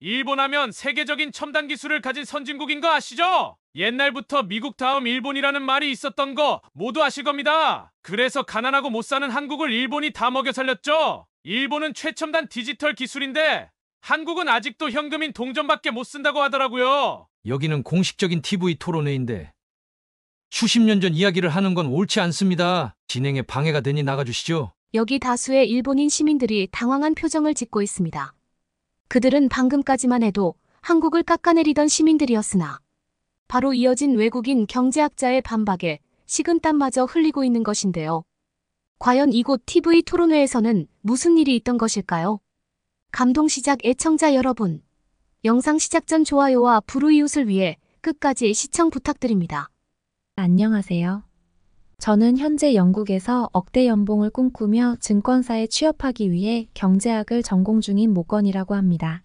일본 하면 세계적인 첨단 기술을 가진 선진국인 거 아시죠? 옛날부터 미국 다음 일본이라는 말이 있었던 거 모두 아실 겁니다. 그래서 가난하고 못 사는 한국을 일본이 다 먹여 살렸죠. 일본은 최첨단 디지털 기술인데 한국은 아직도 현금인 동전밖에 못 쓴다고 하더라고요. 여기는 공식적인 TV 토론회인데 수십 년 전 이야기를 하는 건 옳지 않습니다. 진행에 방해가 되니 나가주시죠. 여기 다수의 일본인 시민들이 당황한 표정을 짓고 있습니다. 그들은 방금까지만 해도 한국을 깎아내리던 시민들이었으나 바로 이어진 외국인 경제학자의 반박에 식은땀마저 흘리고 있는 것인데요. 과연 이곳 TV 토론회에서는 무슨 일이 있던 것일까요? 감동시작 애청자 여러분, 영상 시작 전 좋아요와 불우이웃을 위해 끝까지 시청 부탁드립니다. 안녕하세요. 저는 현재 영국에서 억대 연봉을 꿈꾸며 증권사에 취업하기 위해 경제학을 전공 중인 모건이라고 합니다.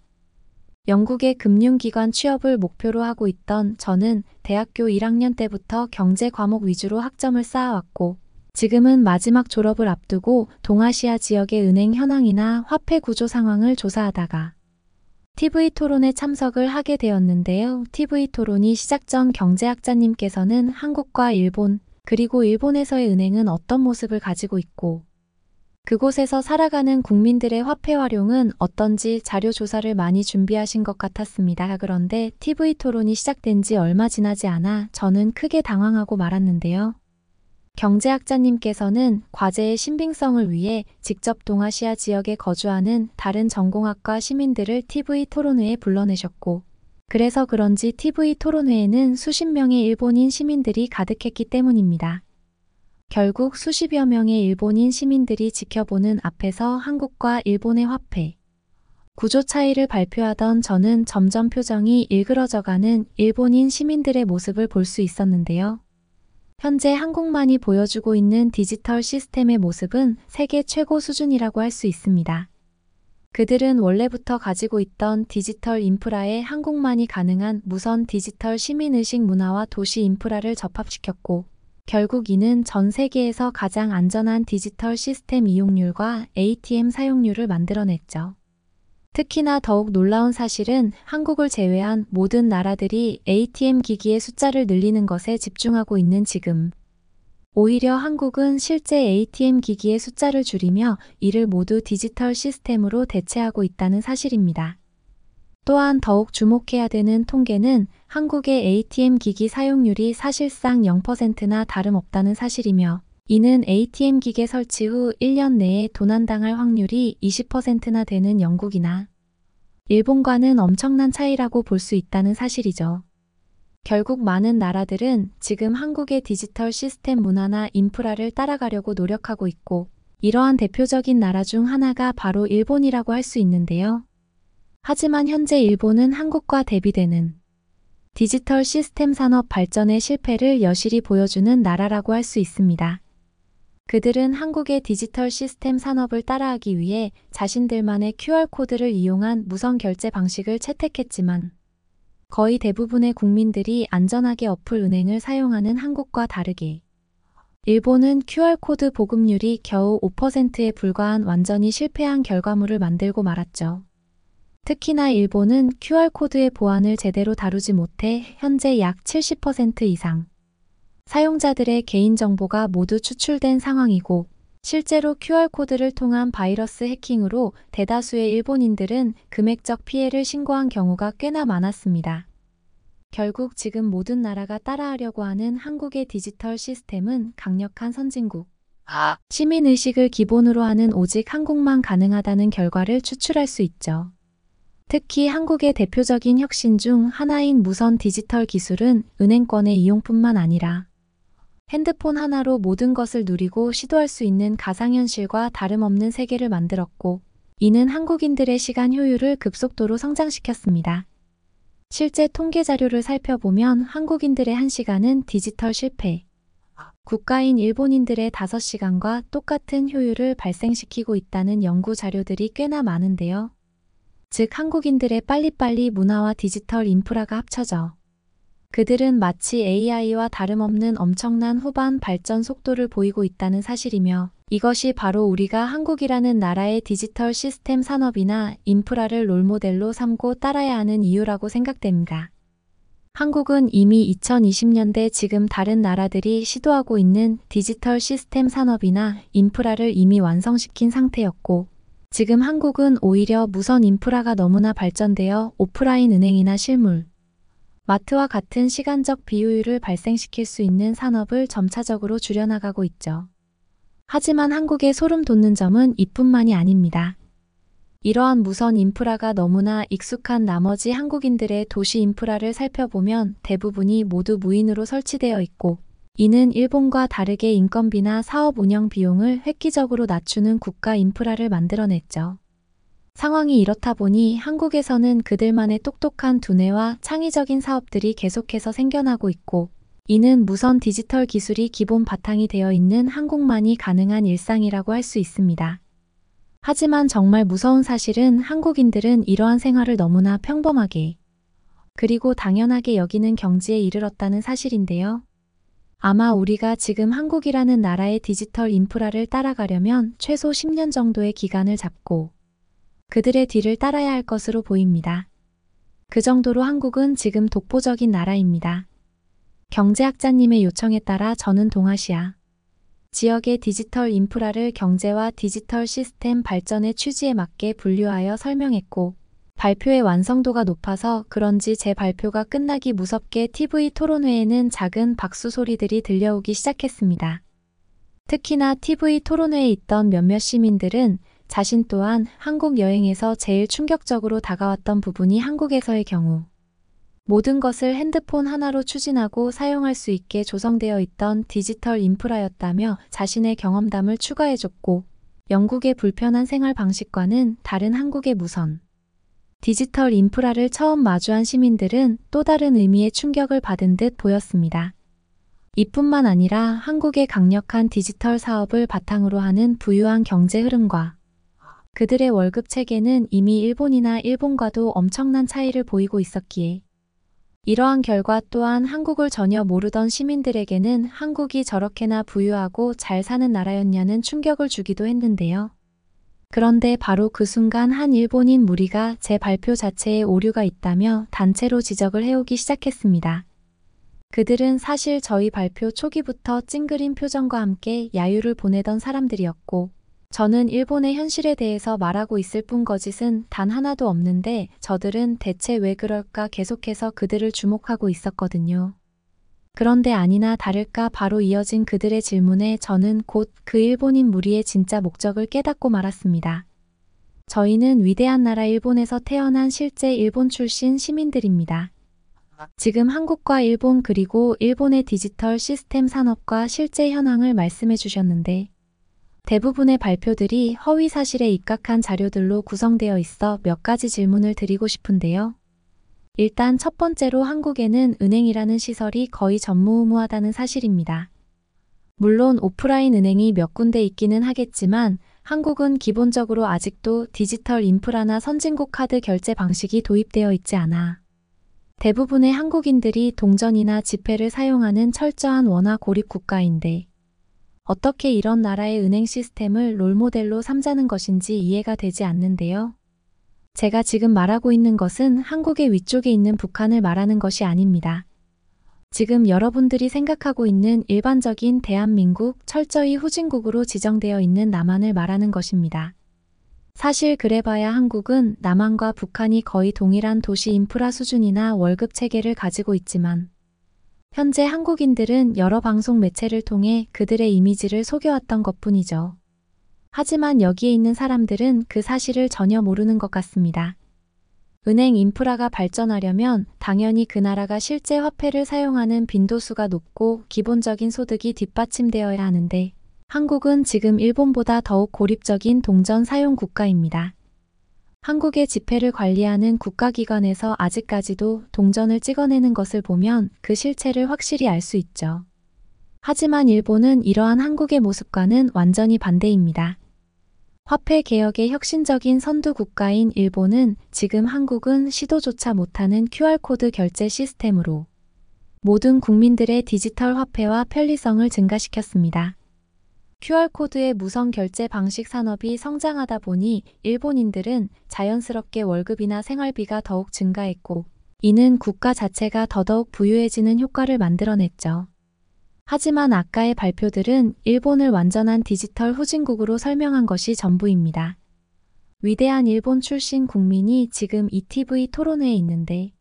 영국의 금융기관 취업을 목표로 하고 있던 저는 대학교 1학년 때부터 경제 과목 위주로 학점을 쌓아왔고, 지금은 마지막 졸업을 앞두고 동아시아 지역의 은행 현황이나 화폐 구조 상황을 조사하다가 TV 토론에 참석을 하게 되었는데요. TV 토론이 시작 전 경제학자님께서는 한국과 일본, 그리고 일본에서의 은행은 어떤 모습을 가지고 있고 그곳에서 살아가는 국민들의 화폐 활용은 어떤지 자료 조사를 많이 준비하신 것 같았습니다. 그런데 TV 토론이 시작된 지 얼마 지나지 않아 저는 크게 당황하고 말았는데요. 경제학자님께서는 과제의 신빙성을 위해 직접 동아시아 지역에 거주하는 다른 전공학과 시민들을 TV 토론회에 불러내셨고, 그래서 그런지 TV 토론회에는 수십 명의 일본인 시민들이 가득했기 때문입니다. 결국 수십여 명의 일본인 시민들이 지켜보는 앞에서 한국과 일본의 화폐, 구조 차이를 발표하던 저는 점점 표정이 일그러져가는 일본인 시민들의 모습을 볼 수 있었는데요. 현재 한국만이 보여주고 있는 디지털 시스템의 모습은 세계 최고 수준이라고 할 수 있습니다. 그들은 원래부터 가지고 있던 디지털 인프라에 한국만이 가능한 무선 디지털 시민의식 문화와 도시 인프라를 접합시켰고, 결국 이는 전 세계에서 가장 안전한 디지털 시스템 이용률과 ATM 사용률을 만들어냈죠. 특히나 더욱 놀라운 사실은 한국을 제외한 모든 나라들이 ATM 기기의 숫자를 늘리는 것에 집중하고 있는 지금, 오히려 한국은 실제 ATM 기기의 숫자를 줄이며 이를 모두 디지털 시스템으로 대체하고 있다는 사실입니다. 또한 더욱 주목해야 되는 통계는 한국의 ATM 기기 사용률이 사실상 0%나 다름없다는 사실이며, 이는 ATM 기계 설치 후 1년 내에 도난당할 확률이 20%나 되는 영국이나 일본과는 엄청난 차이라고 볼 수 있다는 사실이죠. 결국 많은 나라들은 지금 한국의 디지털 시스템 문화나 인프라를 따라가려고 노력하고 있고, 이러한 대표적인 나라 중 하나가 바로 일본이라고 할 수 있는데요. 하지만 현재 일본은 한국과 대비되는 디지털 시스템 산업 발전의 실패를 여실히 보여주는 나라라고 할 수 있습니다. 그들은 한국의 디지털 시스템 산업을 따라하기 위해 자신들만의 QR코드를 이용한 무선 결제 방식을 채택했지만, 거의 대부분의 국민들이 안전하게 어플 은행을 사용하는 한국과 다르게 일본은 QR코드 보급률이 겨우 5%에 불과한 완전히 실패한 결과물을 만들고 말았죠. 특히나 일본은 QR코드의 보안을 제대로 다루지 못해 현재 약 70% 이상 사용자들의 개인정보가 모두 추출된 상황이고, 실제로 QR코드를 통한 바이러스 해킹으로 대다수의 일본인들은 금액적 피해를 신고한 경우가 꽤나 많았습니다. 결국 지금 모든 나라가 따라하려고 하는 한국의 디지털 시스템은 강력한 선진국, 시민의식을 기본으로 하는 오직 한국만 가능하다는 결과를 추출할 수 있죠. 특히 한국의 대표적인 혁신 중 하나인 무선 디지털 기술은 은행권의 이용뿐만 아니라 핸드폰 하나로 모든 것을 누리고 시도할 수 있는 가상현실과 다름없는 세계를 만들었고, 이는 한국인들의 시간 효율을 급속도로 성장시켰습니다. 실제 통계 자료를 살펴보면 한국인들의 1시간은 디지털 실패, 국가인 일본인들의 5시간과 똑같은 효율을 발생시키고 있다는 연구 자료들이 꽤나 많은데요. 즉 한국인들의 빨리빨리 문화와 디지털 인프라가 합쳐져 그들은 마치 AI와 다름없는 엄청난 후반 발전 속도를 보이고 있다는 사실이며, 이것이 바로 우리가 한국이라는 나라의 디지털 시스템 산업이나 인프라를 롤모델로 삼고 따라야 하는 이유라고 생각됩니다. 한국은 이미 2020년대 지금 다른 나라들이 시도하고 있는 디지털 시스템 산업이나 인프라를 이미 완성시킨 상태였고, 지금 한국은 오히려 무선 인프라가 너무나 발전되어 오프라인 은행이나 실물, 마트와 같은 시간적 비효율을 발생시킬 수 있는 산업을 점차적으로 줄여나가고 있죠. 하지만 한국의 소름 돋는 점은 이뿐만이 아닙니다. 이러한 무선 인프라가 너무나 익숙한 나머지 한국인들의 도시 인프라를 살펴보면 대부분이 모두 무인으로 설치되어 있고, 이는 일본과 다르게 인건비나 사업 운영 비용을 획기적으로 낮추는 국가 인프라를 만들어냈죠. 상황이 이렇다 보니 한국에서는 그들만의 똑똑한 두뇌와 창의적인 사업들이 계속해서 생겨나고 있고, 이는 무선 디지털 기술이 기본 바탕이 되어 있는 한국만이 가능한 일상이라고 할 수 있습니다. 하지만 정말 무서운 사실은 한국인들은 이러한 생활을 너무나 평범하게, 그리고 당연하게 여기는 경지에 이르렀다는 사실인데요. 아마 우리가 지금 한국이라는 나라의 디지털 인프라를 따라가려면 최소 10년 정도의 기간을 잡고 그들의 뒤를 따라야 할 것으로 보입니다. 그 정도로 한국은 지금 독보적인 나라입니다. 경제학자님의 요청에 따라 저는 동아시아 지역의 디지털 인프라를 경제와 디지털 시스템 발전의 취지에 맞게 분류하여 설명했고, 발표의 완성도가 높아서 그런지 제 발표가 끝나기 무섭게 TV 토론회에는 작은 박수 소리들이 들려오기 시작했습니다. 특히나 TV 토론회에 있던 몇몇 시민들은 자신 또한 한국 여행에서 제일 충격적으로 다가왔던 부분이 한국에서의 경우 모든 것을 핸드폰 하나로 추진하고 사용할 수 있게 조성되어 있던 디지털 인프라였다며 자신의 경험담을 추가해줬고, 영국의 불편한 생활 방식과는 다른 한국의 무선 디지털 인프라를 처음 마주한 시민들은 또 다른 의미의 충격을 받은 듯 보였습니다. 이뿐만 아니라 한국의 강력한 디지털 사업을 바탕으로 하는 부유한 경제 흐름과 그들의 월급 체계는 이미 일본이나 일본과도 엄청난 차이를 보이고 있었기에, 이러한 결과 또한 한국을 전혀 모르던 시민들에게는 한국이 저렇게나 부유하고 잘 사는 나라였냐는 충격을 주기도 했는데요. 그런데 바로 그 순간 한 일본인 무리가 제 발표 자체에 오류가 있다며 단체로 지적을 해오기 시작했습니다. 그들은 사실 저희 발표 초기부터 찡그린 표정과 함께 야유를 보내던 사람들이었고, 저는 일본의 현실에 대해서 말하고 있을 뿐 거짓은 단 하나도 없는데 저들은 대체 왜 그럴까 계속해서 그들을 주목하고 있었거든요. 그런데 아니나 다를까 바로 이어진 그들의 질문에 저는 곧 그 일본인 무리의 진짜 목적을 깨닫고 말았습니다. 저희는 위대한 나라 일본에서 태어난 실제 일본 출신 시민들입니다. 지금 한국과 일본 그리고 일본의 디지털 시스템 산업과 실제 현황을 말씀해 주셨는데, 대부분의 발표들이 허위 사실에 입각한 자료들로 구성되어 있어 몇 가지 질문을 드리고 싶은데요. 일단 첫 번째로 한국에는 은행이라는 시설이 거의 전무후무하다는 사실입니다. 물론 오프라인 은행이 몇 군데 있기는 하겠지만 한국은 기본적으로 아직도 디지털 인프라나 선진국 카드 결제 방식이 도입되어 있지 않아 대부분의 한국인들이 동전이나 지폐를 사용하는 철저한 원화 고립 국가인데, 어떻게 이런 나라의 은행 시스템을 롤모델로 삼자는 것인지 이해가 되지 않는데요. 제가 지금 말하고 있는 것은 한국의 위쪽에 있는 북한을 말하는 것이 아닙니다. 지금 여러분들이 생각하고 있는 일반적인 대한민국, 철저히 후진국으로 지정되어 있는 남한을 말하는 것입니다. 사실 그래봐야 한국은 남한과 북한이 거의 동일한 도시 인프라 수준이나 월급 체계를 가지고 있지만, 현재 한국인들은 여러 방송 매체를 통해 그들의 이미지를 속여왔던 것뿐이죠. 하지만 여기에 있는 사람들은 그 사실을 전혀 모르는 것 같습니다. 은행 인프라가 발전하려면 당연히 그 나라가 실제 화폐를 사용하는 빈도수가 높고 기본적인 소득이 뒷받침되어야 하는데, 한국은 지금 일본보다 더욱 고립적인 동전 사용 국가입니다. 한국의 지폐를 관리하는 국가기관에서 아직까지도 동전을 찍어내는 것을 보면 그 실체를 확실히 알 수 있죠. 하지만 일본은 이러한 한국의 모습과는 완전히 반대입니다. 화폐 개혁의 혁신적인 선두 국가인 일본은 지금 한국은 시도조차 못하는 QR코드 결제 시스템으로 모든 국민들의 디지털 화폐와 편리성을 증가시켰습니다. QR코드의 무선 결제 방식 산업이 성장하다 보니 일본인들은 자연스럽게 월급이나 생활비가 더욱 증가했고, 이는 국가 자체가 더더욱 부유해지는 효과를 만들어냈죠. 하지만 아까의 발표들은 일본을 완전한 디지털 후진국으로 설명한 것이 전부입니다. 위대한 일본 출신 국민이 지금 이 TV 토론회에 있는데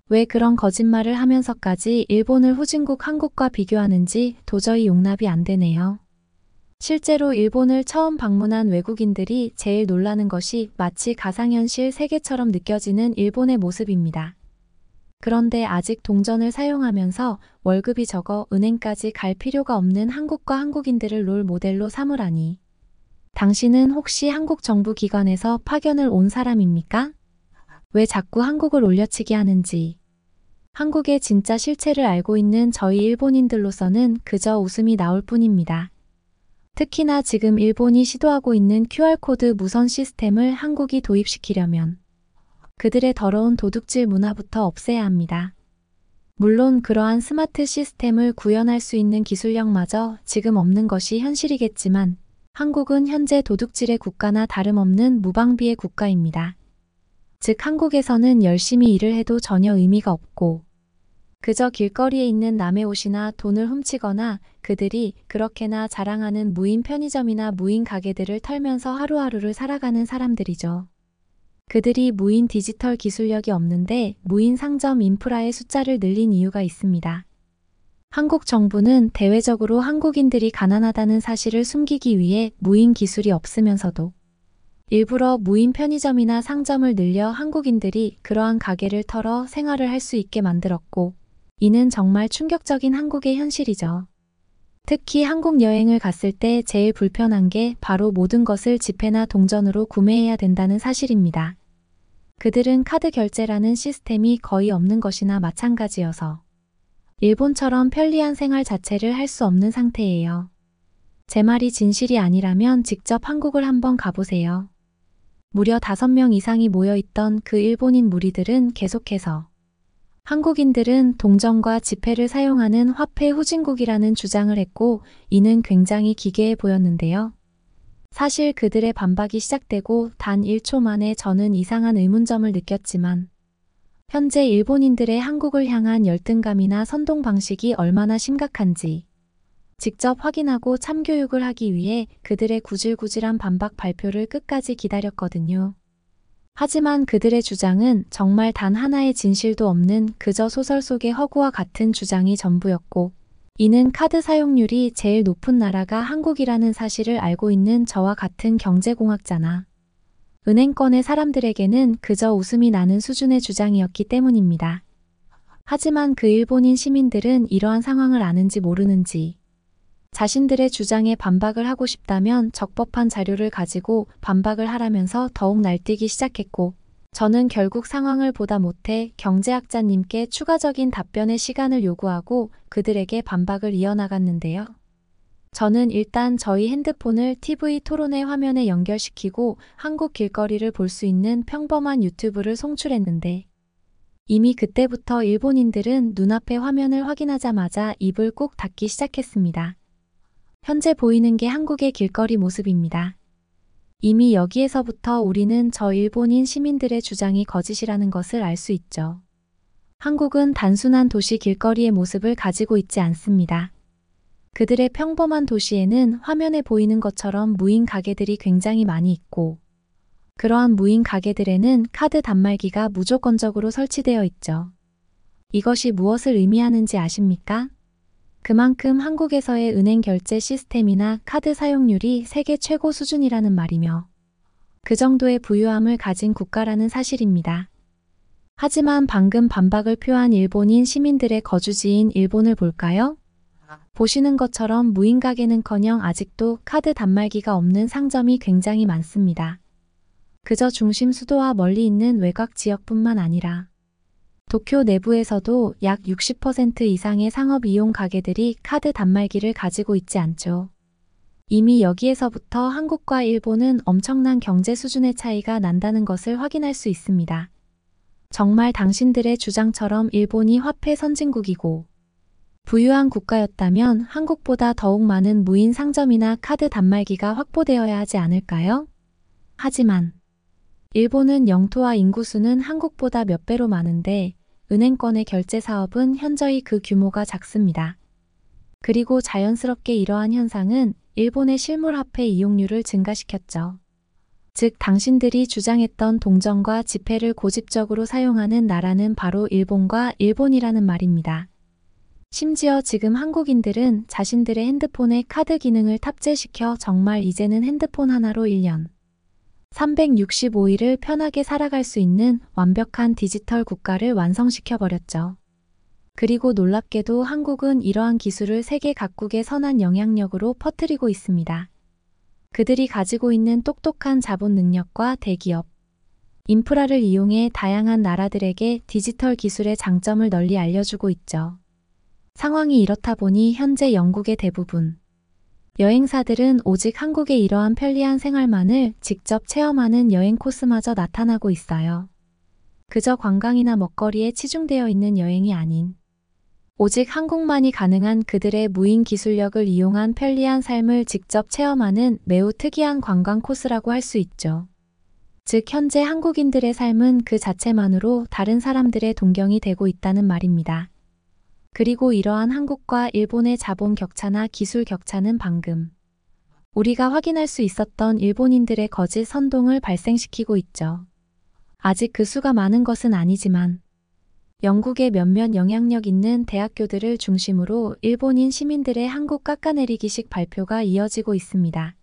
왜 그런 거짓말을 하면서까지 일본을 후진국 한국과 비교하는지 도저히 용납이 안 되네요. 실제로 일본을 처음 방문한 외국인들이 제일 놀라는 것이 마치 가상현실 세계처럼 느껴지는 일본의 모습입니다. 그런데 아직 동전을 사용하면서 월급이 적어 은행까지 갈 필요가 없는 한국과 한국인들을 롤 모델로 삼으라니. 당신은 혹시 한국 정부 기관에서 파견을 온 사람입니까? 왜 자꾸 한국을 올려치기 하는지. 한국의 진짜 실체를 알고 있는 저희 일본인들로서는 그저 웃음이 나올 뿐입니다. 특히나 지금 일본이 시도하고 있는 QR코드 무선 시스템을 한국이 도입시키려면 그들의 더러운 도둑질 문화부터 없애야 합니다. 물론 그러한 스마트 시스템을 구현할 수 있는 기술력마저 지금 없는 것이 현실이겠지만 한국은 현재 도둑질의 국가나 다름없는 무방비의 국가입니다. 즉 한국에서는 열심히 일을 해도 전혀 의미가 없고 그저 길거리에 있는 남의 옷이나 돈을 훔치거나 그들이 그렇게나 자랑하는 무인 편의점이나 무인 가게들을 털면서 하루하루를 살아가는 사람들이죠. 그들이 무인 디지털 기술력이 없는데 무인 상점 인프라의 숫자를 늘린 이유가 있습니다. 한국 정부는 대외적으로 한국인들이 가난하다는 사실을 숨기기 위해 무인 기술이 없으면서도 일부러 무인 편의점이나 상점을 늘려 한국인들이 그러한 가게를 털어 생활을 할 수 있게 만들었고 이는 정말 충격적인 한국의 현실이죠. 특히 한국 여행을 갔을 때 제일 불편한 게 바로 모든 것을 지폐나 동전으로 구매해야 된다는 사실입니다. 그들은 카드 결제라는 시스템이 거의 없는 것이나 마찬가지여서 일본처럼 편리한 생활 자체를 할 수 없는 상태예요. 제 말이 진실이 아니라면 직접 한국을 한번 가보세요. 무려 5명 이상이 모여있던 그 일본인 무리들은 계속해서 한국인들은 동전과 지폐를 사용하는 화폐 후진국이라는 주장을 했고 이는 굉장히 기괴해 보였는데요. 사실 그들의 반박이 시작되고 단 1초 만에 저는 이상한 의문점을 느꼈지만 현재 일본인들의 한국을 향한 열등감이나 선동 방식이 얼마나 심각한지 직접 확인하고 참교육을 하기 위해 그들의 구질구질한 반박 발표를 끝까지 기다렸거든요. 하지만 그들의 주장은 정말 단 하나의 진실도 없는 그저 소설 속의 허구와 같은 주장이 전부였고 이는 카드 사용률이 제일 높은 나라가 한국이라는 사실을 알고 있는 저와 같은 경제공학자나 은행권의 사람들에게는 그저 웃음이 나는 수준의 주장이었기 때문입니다. 하지만 그 일본인 시민들은 이러한 상황을 아는지 모르는지 자신들의 주장에 반박을 하고 싶다면 적법한 자료를 가지고 반박을 하라면서 더욱 날뛰기 시작했고 저는 결국 상황을 보다 못해 경제학자님께 추가적인 답변의 시간을 요구하고 그들에게 반박을 이어나갔는데요. 저는 일단 저희 핸드폰을 TV 토론회 화면에 연결시키고 한국 길거리를 볼 수 있는 평범한 유튜브를 송출했는데 이미 그때부터 일본인들은 눈앞의 화면을 확인하자마자 입을 꼭 닫기 시작했습니다. 현재 보이는 게 한국의 길거리 모습입니다. 이미 여기에서부터 우리는 저 일본인 시민들의 주장이 거짓이라는 것을 알 수 있죠. 한국은 단순한 도시 길거리의 모습을 가지고 있지 않습니다. 그들의 평범한 도시에는 화면에 보이는 것처럼 무인 가게들이 굉장히 많이 있고 그러한 무인 가게들에는 카드 단말기가 무조건적으로 설치되어 있죠. 이것이 무엇을 의미하는지 아십니까? 그만큼 한국에서의 은행 결제 시스템이나 카드 사용률이 세계 최고 수준이라는 말이며 그 정도의 부유함을 가진 국가라는 사실입니다. 하지만 방금 반박을 표한 일본인 시민들의 거주지인 일본을 볼까요? 보시는 것처럼 무인 가게는커녕 아직도 카드 단말기가 없는 상점이 굉장히 많습니다. 그저 중심 수도와 멀리 있는 외곽 지역뿐만 아니라 도쿄 내부에서도 약 60% 이상의 상업 이용 가게들이 카드 단말기를 가지고 있지 않죠. 이미 여기에서부터 한국과 일본은 엄청난 경제 수준의 차이가 난다는 것을 확인할 수 있습니다. 정말 당신들의 주장처럼 일본이 화폐 선진국이고 부유한 국가였다면 한국보다 더욱 많은 무인 상점이나 카드 단말기가 확보되어야 하지 않을까요? 하지만 일본은 영토와 인구수는 한국보다 몇 배로 많은데 은행권의 결제 사업은 현저히 그 규모가 작습니다. 그리고 자연스럽게 이러한 현상은 일본의 실물화폐 이용률을 증가시켰죠. 즉 당신들이 주장했던 동전과 지폐를 고집적으로 사용하는 나라는 바로 일본과 일본이라는 말입니다. 심지어 지금 한국인들은 자신들의 핸드폰에 카드 기능을 탑재시켜 정말 이제는 핸드폰 하나로 1년 365일을 편하게 살아갈 수 있는 완벽한 디지털 국가를 완성시켜버렸죠. 그리고 놀랍게도 한국은 이러한 기술을 세계 각국에 선한 영향력으로 퍼뜨리고 있습니다. 그들이 가지고 있는 똑똑한 자본 능력과 대기업, 인프라를 이용해 다양한 나라들에게 디지털 기술의 장점을 널리 알려주고 있죠. 상황이 이렇다 보니 현재 영국의 대부분 여행사들은 오직 한국의 이러한 편리한 생활만을 직접 체험하는 여행 코스마저 나타나고 있어요. 그저 관광이나 먹거리에 치중되어 있는 여행이 아닌 오직 한국만이 가능한 그들의 무인 기술력을 이용한 편리한 삶을 직접 체험하는 매우 특이한 관광 코스라고 할 수 있죠. 즉 현재 한국인들의 삶은 그 자체만으로 다른 사람들의 동경이 되고 있다는 말입니다. 그리고 이러한 한국과 일본의 자본 격차나 기술 격차는 방금 우리가 확인할 수 있었던 일본인들의 거짓 선동을 발생시키고 있죠. 아직 그 수가 많은 것은 아니지만 영국의 몇몇 영향력 있는 대학교들을 중심으로 일본인 시민들의 한국 깎아내리기식 발표가 이어지고 있습니다.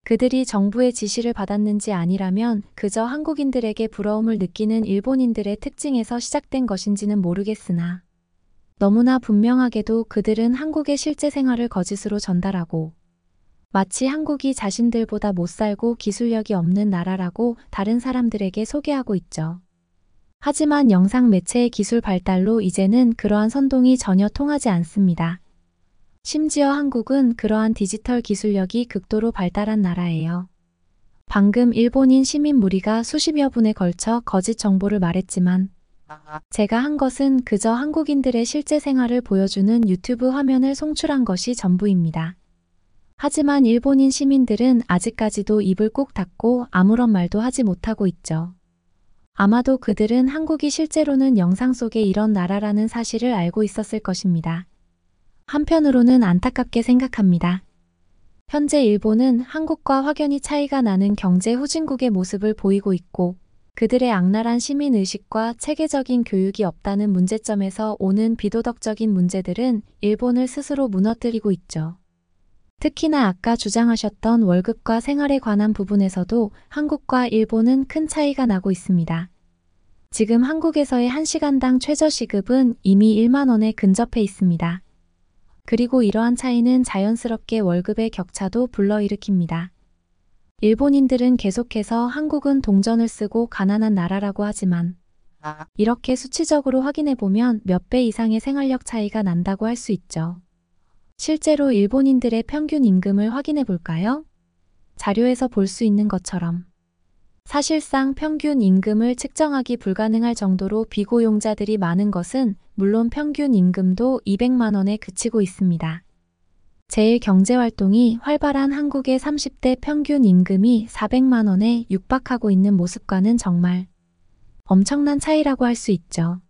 그들이 정부의 지시를 받았는지 아니라면 그저 한국인들에게 부러움을 느끼는 일본인들의 특징에서 시작된 것인지는 모르겠으나 너무나 분명하게도 그들은 한국의 실제 생활을 거짓으로 전달하고 마치 한국이 자신들보다 못 살고 기술력이 없는 나라라고 다른 사람들에게 소개하고 있죠. 하지만 영상 매체의 기술 발달로 이제는 그러한 선동이 전혀 통하지 않습니다. 심지어 한국은 그러한 디지털 기술력이 극도로 발달한 나라예요. 방금 일본인 시민 무리가 수십여 분에 걸쳐 거짓 정보를 말했지만 제가 한 것은 그저 한국인들의 실제 생활을 보여주는 유튜브 화면을 송출한 것이 전부입니다. 하지만 일본인 시민들은 아직까지도 입을 꾹 닫고 아무런 말도 하지 못하고 있죠. 아마도 그들은 한국이 실제로는 영상 속에 이런 나라라는 사실을 알고 있었을 것입니다. 한편으로는 안타깝게 생각합니다. 현재 일본은 한국과 확연히 차이가 나는 경제 후진국의 모습을 보이고 있고 그들의 악랄한 시민의식과 체계적인 교육이 없다는 문제점에서 오는 비도덕적인 문제들은 일본을 스스로 무너뜨리고 있죠. 특히나 아까 주장하셨던 월급과 생활에 관한 부분에서도 한국과 일본은 큰 차이가 나고 있습니다. 지금 한국에서의 1시간당 최저시급은 이미 1만 원에 근접해 있습니다. 그리고 이러한 차이는 자연스럽게 월급의 격차도 불러일으킵니다. 일본인들은 계속해서 한국은 동전을 쓰고 가난한 나라라고 하지만 이렇게 수치적으로 확인해보면 몇 배 이상의 생활력 차이가 난다고 할 수 있죠. 실제로 일본인들의 평균 임금을 확인해 볼까요? 자료에서 볼 수 있는 것처럼 사실상 평균 임금을 측정하기 불가능할 정도로 비고용자들이 많은 것은 물론 평균 임금도 200만 원에 그치고 있습니다. 제일 경제활동이 활발한 한국의 30대 평균 임금이 400만 원에 육박하고 있는 모습과는 정말 엄청난 차이라고 할 수 있죠.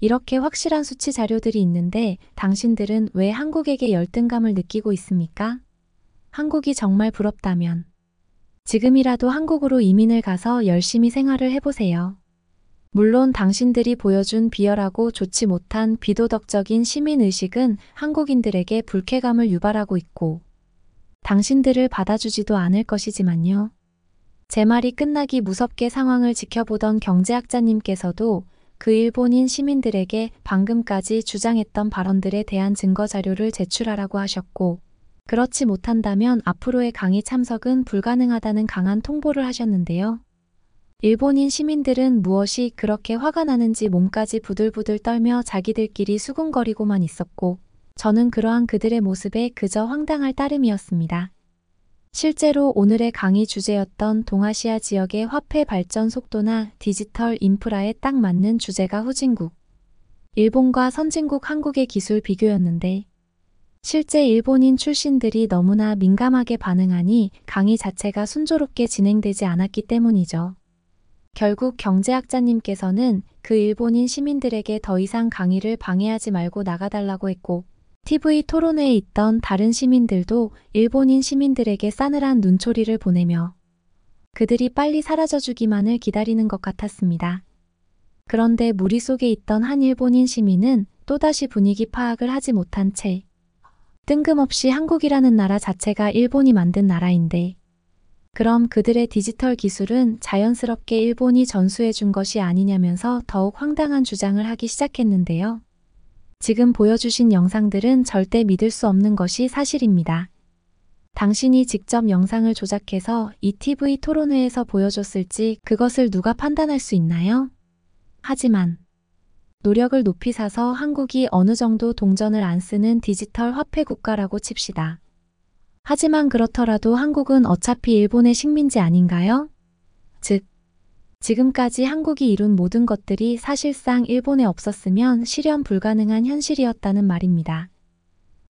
이렇게 확실한 수치 자료들이 있는데 당신들은 왜 한국에게 열등감을 느끼고 있습니까? 한국이 정말 부럽다면 지금이라도 한국으로 이민을 가서 열심히 생활을 해보세요. 물론 당신들이 보여준 비열하고 좋지 못한 비도덕적인 시민의식은 한국인들에게 불쾌감을 유발하고 있고 당신들을 받아주지도 않을 것이지만요. 제 말이 끝나기 무섭게 상황을 지켜보던 경제학자님께서도 그 일본인 시민들에게 방금까지 주장했던 발언들에 대한 증거 자료를 제출하라고 하셨고 그렇지 못한다면 앞으로의 강의 참석은 불가능하다는 강한 통보를 하셨는데요. 일본인 시민들은 무엇이 그렇게 화가 나는지 몸까지 부들부들 떨며 자기들끼리 수군거리고만 있었고 저는 그러한 그들의 모습에 그저 황당할 따름이었습니다. 실제로 오늘의 강의 주제였던 동아시아 지역의 화폐 발전 속도나 디지털 인프라에 딱 맞는 주제가 후진국, 일본과 선진국 한국의 기술 비교였는데 실제 일본인 출신들이 너무나 민감하게 반응하니 강의 자체가 순조롭게 진행되지 않았기 때문이죠. 결국 경제학자님께서는 그 일본인 시민들에게 더 이상 강의를 방해하지 말고 나가달라고 했고 TV 토론회에 있던 다른 시민들도 일본인 시민들에게 싸늘한 눈초리를 보내며 그들이 빨리 사라져주기만을 기다리는 것 같았습니다. 그런데 무리 속에 있던 한 일본인 시민은 또다시 분위기 파악을 하지 못한 채 뜬금없이 한국이라는 나라 자체가 일본이 만든 나라인데 그럼 그들의 디지털 기술은 자연스럽게 일본이 전수해 준 것이 아니냐면서 더욱 황당한 주장을 하기 시작했는데요. 지금 보여주신 영상들은 절대 믿을 수 없는 것이 사실입니다. 당신이 직접 영상을 조작해서 이 TV 토론회에서 보여줬을지 그것을 누가 판단할 수 있나요? 하지만 노력을 높이 사서 한국이 어느 정도 동전을 안 쓰는 디지털 화폐 국가라고 칩시다. 하지만 그렇더라도 한국은 어차피 일본의 식민지 아닌가요? 즉, 지금까지 한국이 이룬 모든 것들이 사실상 일본에 없었으면 실현 불가능한 현실이었다는 말입니다.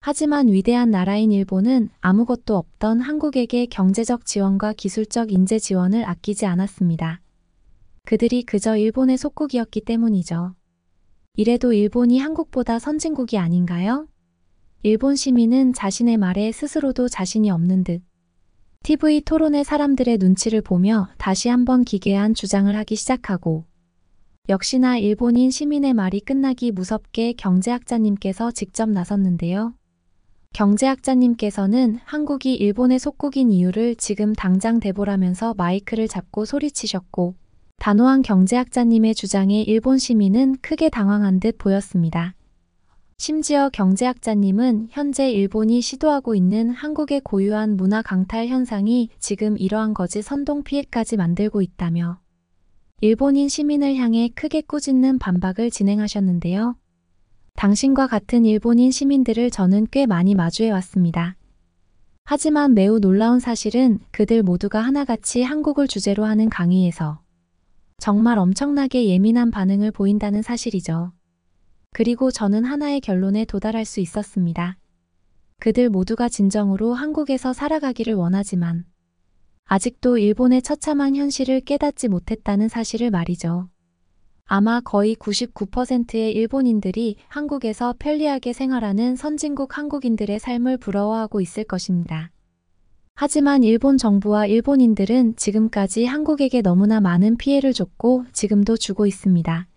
하지만 위대한 나라인 일본은 아무것도 없던 한국에게 경제적 지원과 기술적 인재 지원을 아끼지 않았습니다. 그들이 그저 일본의 속국이었기 때문이죠. 이래도 일본이 한국보다 선진국이 아닌가요? 일본 시민은 자신의 말에 스스로도 자신이 없는 듯 TV 토론회 사람들의 눈치를 보며 다시 한번 기괴한 주장을 하기 시작하고 역시나 일본인 시민의 말이 끝나기 무섭게 경제학자님께서 직접 나섰는데요. 경제학자님께서는 한국이 일본의 속국인 이유를 지금 당장 대보라면서 마이크를 잡고 소리치셨고 단호한 경제학자님의 주장에 일본 시민은 크게 당황한 듯 보였습니다. 심지어 경제학자님은 현재 일본이 시도하고 있는 한국의 고유한 문화 강탈 현상이 지금 이러한 거짓 선동 피해까지 만들고 있다며 일본인 시민을 향해 크게 꾸짖는 반박을 진행하셨는데요. 당신과 같은 일본인 시민들을 저는 꽤 많이 마주해 왔습니다. 하지만 매우 놀라운 사실은 그들 모두가 하나같이 한국을 주제로 하는 강의에서 정말 엄청나게 예민한 반응을 보인다는 사실이죠. 그리고 저는 하나의 결론에 도달할 수 있었습니다. 그들 모두가 진정으로 한국에서 살아가기를 원하지만 아직도 일본의 처참한 현실을 깨닫지 못했다는 사실을 말이죠. 아마 거의 99%의 일본인들이 한국에서 편리하게 생활하는 선진국 한국인들의 삶을 부러워하고 있을 것입니다. 하지만 일본 정부와 일본인들은 지금까지 한국에게 너무나 많은 피해를 줬고 지금도 주고 있습니다.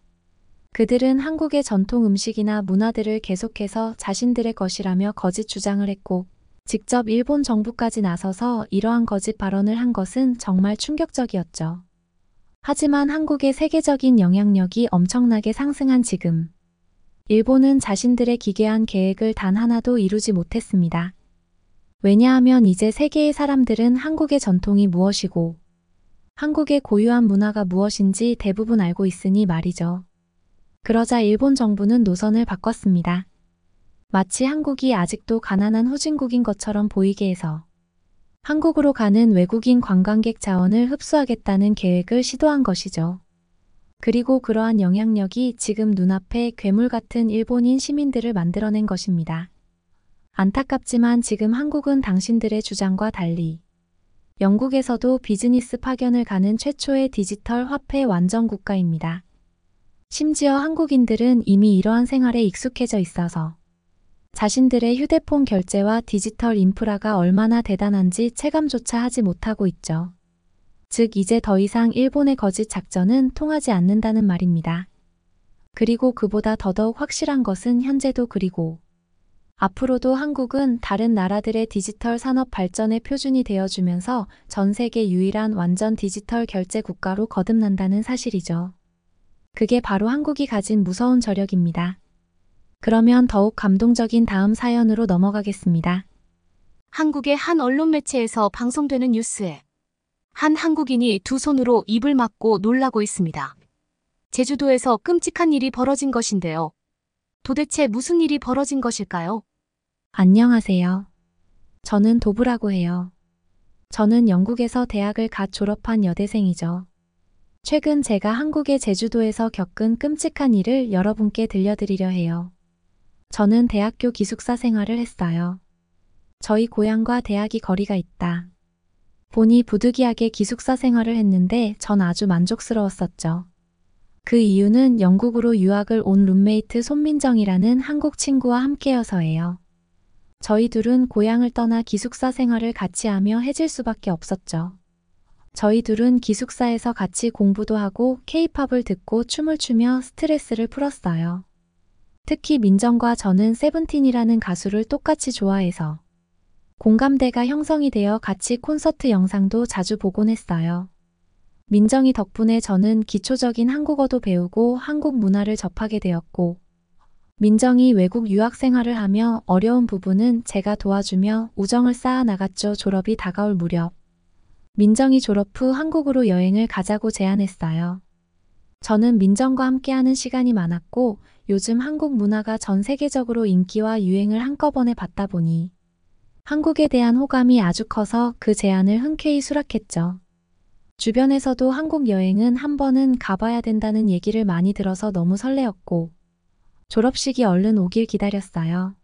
그들은 한국의 전통 음식이나 문화들을 계속해서 자신들의 것이라며 거짓 주장을 했고 직접 일본 정부까지 나서서 이러한 거짓 발언을 한 것은 정말 충격적이었죠. 하지만 한국의 세계적인 영향력이 엄청나게 상승한 지금 일본은 자신들의 기괴한 계획을 단 하나도 이루지 못했습니다. 왜냐하면 이제 세계의 사람들은 한국의 전통이 무엇이고 한국의 고유한 문화가 무엇인지 대부분 알고 있으니 말이죠. 그러자 일본 정부는 노선을 바꿨습니다. 마치 한국이 아직도 가난한 후진국인 것처럼 보이게 해서 한국으로 가는 외국인 관광객 자원을 흡수하겠다는 계획을 시도한 것이죠. 그리고 그러한 영향력이 지금 눈앞에 괴물 같은 일본인 시민들을 만들어낸 것입니다. 안타깝지만 지금 한국은 당신들의 주장과 달리 영국에서도 비즈니스 파견을 가는 최초의 디지털 화폐 완전 국가입니다. 심지어 한국인들은 이미 이러한 생활에 익숙해져 있어서 자신들의 휴대폰 결제와 디지털 인프라가 얼마나 대단한지 체감조차 하지 못하고 있죠. 즉 이제 더 이상 일본의 거짓 작전은 통하지 않는다는 말입니다. 그리고 그보다 더더욱 확실한 것은 현재도 그리고 앞으로도 한국은 다른 나라들의 디지털 산업 발전의 표준이 되어주면서 전 세계 유일한 완전 디지털 결제 국가로 거듭난다는 사실이죠. 그게 바로 한국이 가진 무서운 저력입니다. 그러면 더욱 감동적인 다음 사연으로 넘어가겠습니다. 한국의 한 언론 매체에서 방송되는 뉴스에 한 한국인이 두 손으로 입을 막고 놀라고 있습니다. 제주도에서 끔찍한 일이 벌어진 것인데요. 도대체 무슨 일이 벌어진 것일까요? 안녕하세요. 저는 도부라고 해요. 저는 영국에서 대학을 갓 졸업한 여대생이죠. 최근 제가 한국의 제주도에서 겪은 끔찍한 일을 여러분께 들려드리려 해요. 저는 대학교 기숙사 생활을 했어요. 저희 고향과 대학이 거리가 있다 보니 부득이하게 기숙사 생활을 했는데 전 아주 만족스러웠었죠. 그 이유는 영국으로 유학을 온 룸메이트 손민정이라는 한국 친구와 함께여서예요. 저희 둘은 고향을 떠나 기숙사 생활을 같이 하며 해질 수밖에 없었죠. 저희 둘은 기숙사에서 같이 공부도 하고 K-팝을 듣고 춤을 추며 스트레스를 풀었어요. 특히 민정과 저는 세븐틴이라는 가수를 똑같이 좋아해서 공감대가 형성이 되어 같이 콘서트 영상도 자주 보곤 했어요. 민정이 덕분에 저는 기초적인 한국어도 배우고 한국 문화를 접하게 되었고, 민정이 외국 유학 생활을 하며 어려운 부분은 제가 도와주며 우정을 쌓아 나갔죠. 졸업이 다가올 무렵, 민정이 졸업 후 한국으로 여행을 가자고 제안했어요. 저는 민정과 함께하는 시간이 많았고, 요즘 한국 문화가 전 세계적으로 인기와 유행을 한꺼번에 받다 보니 한국에 대한 호감이 아주 커서 그 제안을 흔쾌히 수락했죠. 주변에서도 한국 여행은 한 번은 가봐야 된다는 얘기를 많이 들어서 너무 설레었고, 졸업식이 얼른 오길 기다렸어요.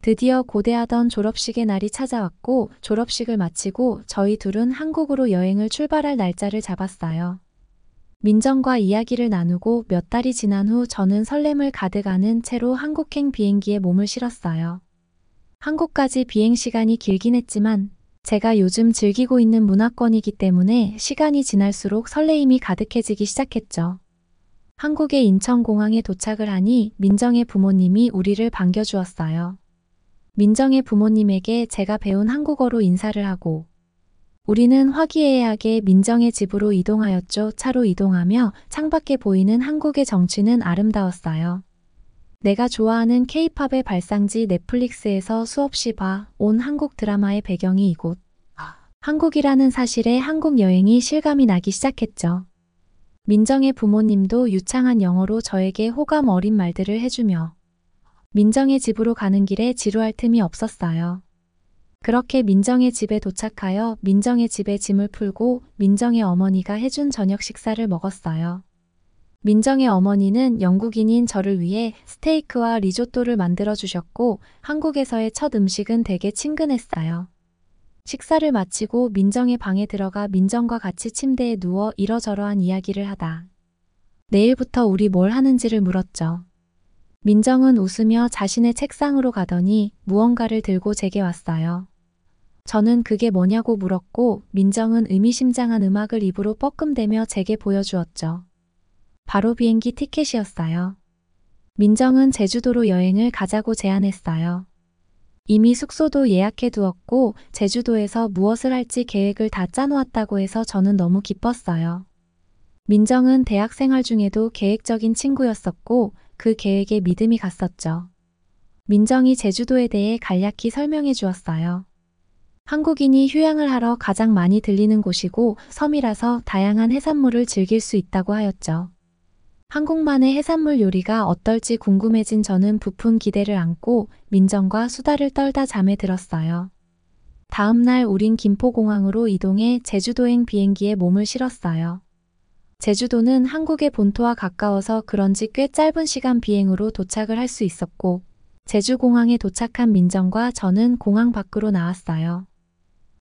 드디어 고대하던 졸업식의 날이 찾아왔고, 졸업식을 마치고 저희 둘은 한국으로 여행을 출발할 날짜를 잡았어요. 민정과 이야기를 나누고 몇 달이 지난 후 저는 설렘을 가득 안은 채로 한국행 비행기에 몸을 실었어요. 한국까지 비행 시간이 길긴 했지만 제가 요즘 즐기고 있는 문화권이기 때문에 시간이 지날수록 설레임이 가득해지기 시작했죠. 한국의 인천공항에 도착을 하니 민정의 부모님이 우리를 반겨주었어요. 민정의 부모님에게 제가 배운 한국어로 인사를 하고 우리는 화기애애하게 민정의 집으로 이동하였죠. 차로 이동하며 창밖에 보이는 한국의 정취는 아름다웠어요. 내가 좋아하는 K-팝의 발상지 넷플릭스에서 수없이 봐온 한국 드라마의 배경이 이곳. 한국이라는 사실에 한국 여행이 실감이 나기 시작했죠. 민정의 부모님도 유창한 영어로 저에게 호감 어린 말들을 해주며 민정의 집으로 가는 길에 지루할 틈이 없었어요. 그렇게 민정의 집에 도착하여 민정의 집에 짐을 풀고 민정의 어머니가 해준 저녁 식사를 먹었어요. 민정의 어머니는 영국인인 저를 위해 스테이크와 리조또를 만들어 주셨고 한국에서의 첫 음식은 되게 친근했어요. 식사를 마치고 민정의 방에 들어가 민정과 같이 침대에 누워 이러저러한 이야기를 하다 내일부터 우리 뭘 하는지를 물었죠. 민정은 웃으며 자신의 책상으로 가더니 무언가를 들고 제게 왔어요. 저는 그게 뭐냐고 물었고 민정은 의미심장한 음악을 입으로 뻐끔대며 제게 보여주었죠. 바로 비행기 티켓이었어요. 민정은 제주도로 여행을 가자고 제안했어요. 이미 숙소도 예약해 두었고 제주도에서 무엇을 할지 계획을 다 짜놓았다고 해서 저는 너무 기뻤어요. 민정은 대학 생활 중에도 계획적인 친구였었고 그 계획에 믿음이 갔었죠. 민정이 제주도에 대해 간략히 설명해 주었어요. 한국인이 휴양을 하러 가장 많이 들리는 곳이고 섬이라서 다양한 해산물을 즐길 수 있다고 하였죠. 한국만의 해산물 요리가 어떨지 궁금해진 저는 부푼 기대를 안고 민정과 수다를 떨다 잠에 들었어요. 다음 날 우린 김포공항으로 이동해 제주도행 비행기에 몸을 실었어요. 제주도는 한국의 본토와 가까워서 그런지 꽤 짧은 시간 비행으로 도착을 할 수 있었고 제주공항에 도착한 민정과 저는 공항 밖으로 나왔어요.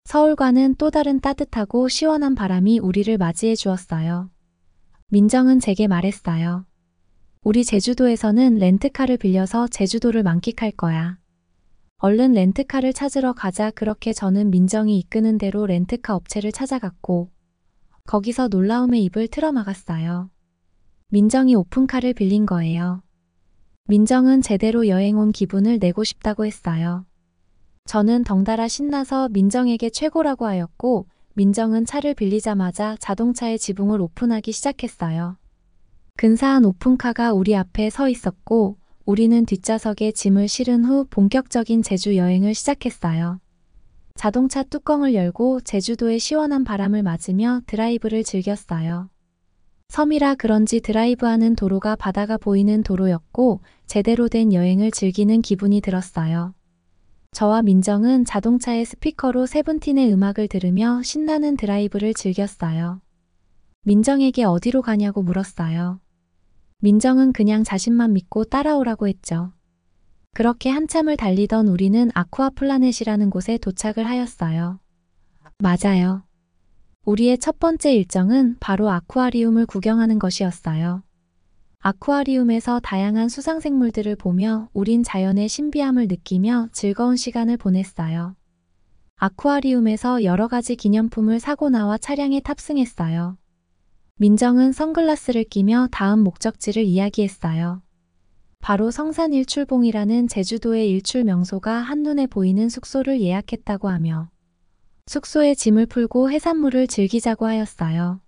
서울과는 또 다른 따뜻하고 시원한 바람이 우리를 맞이해 주었어요. 민정은 제게 말했어요. 우리 제주도에서는 렌트카를 빌려서 제주도를 만끽할 거야. 얼른 렌트카를 찾으러 가자. 그렇게 저는 민정이 이끄는 대로 렌트카 업체를 찾아갔고 거기서 놀라움에 입을 틀어막았어요. 민정이 오픈카를 빌린 거예요. 민정은 제대로 여행 온 기분을 내고 싶다고 했어요. 저는 덩달아 신나서 민정에게 최고라고 하였고 민정은 차를 빌리자마자 자동차의 지붕을 오픈하기 시작했어요. 근사한 오픈카가 우리 앞에 서 있었고 우리는 뒷좌석에 짐을 실은 후 본격적인 제주 여행을 시작했어요. 자동차 뚜껑을 열고 제주도의 시원한 바람을 맞으며 드라이브를 즐겼어요. 섬이라 그런지 드라이브하는 도로가 바다가 보이는 도로였고 제대로 된 여행을 즐기는 기분이 들었어요. 저와 민정은 자동차의 스피커로 세븐틴의 음악을 들으며 신나는 드라이브를 즐겼어요. 민정에게 어디로 가냐고 물었어요. 민정은 그냥 자신만 믿고 따라오라고 했죠. 그렇게 한참을 달리던 우리는 아쿠아플라넷이라는 곳에 도착을 하였어요. 맞아요. 우리의 첫 번째 일정은 바로 아쿠아리움을 구경하는 것이었어요. 아쿠아리움에서 다양한 수상생물들을 보며 우린 자연의 신비함을 느끼며 즐거운 시간을 보냈어요. 아쿠아리움에서 여러 가지 기념품을 사고 나와 차량에 탑승했어요. 민정은 선글라스를 끼며 다음 목적지를 이야기했어요. 바로 성산 일출봉이라는 제주도의 일출 명소가 한눈에 보이는 숙소를 예약했다고 하며 숙소에 짐을 풀고 해산물을 즐기자고 하였어요.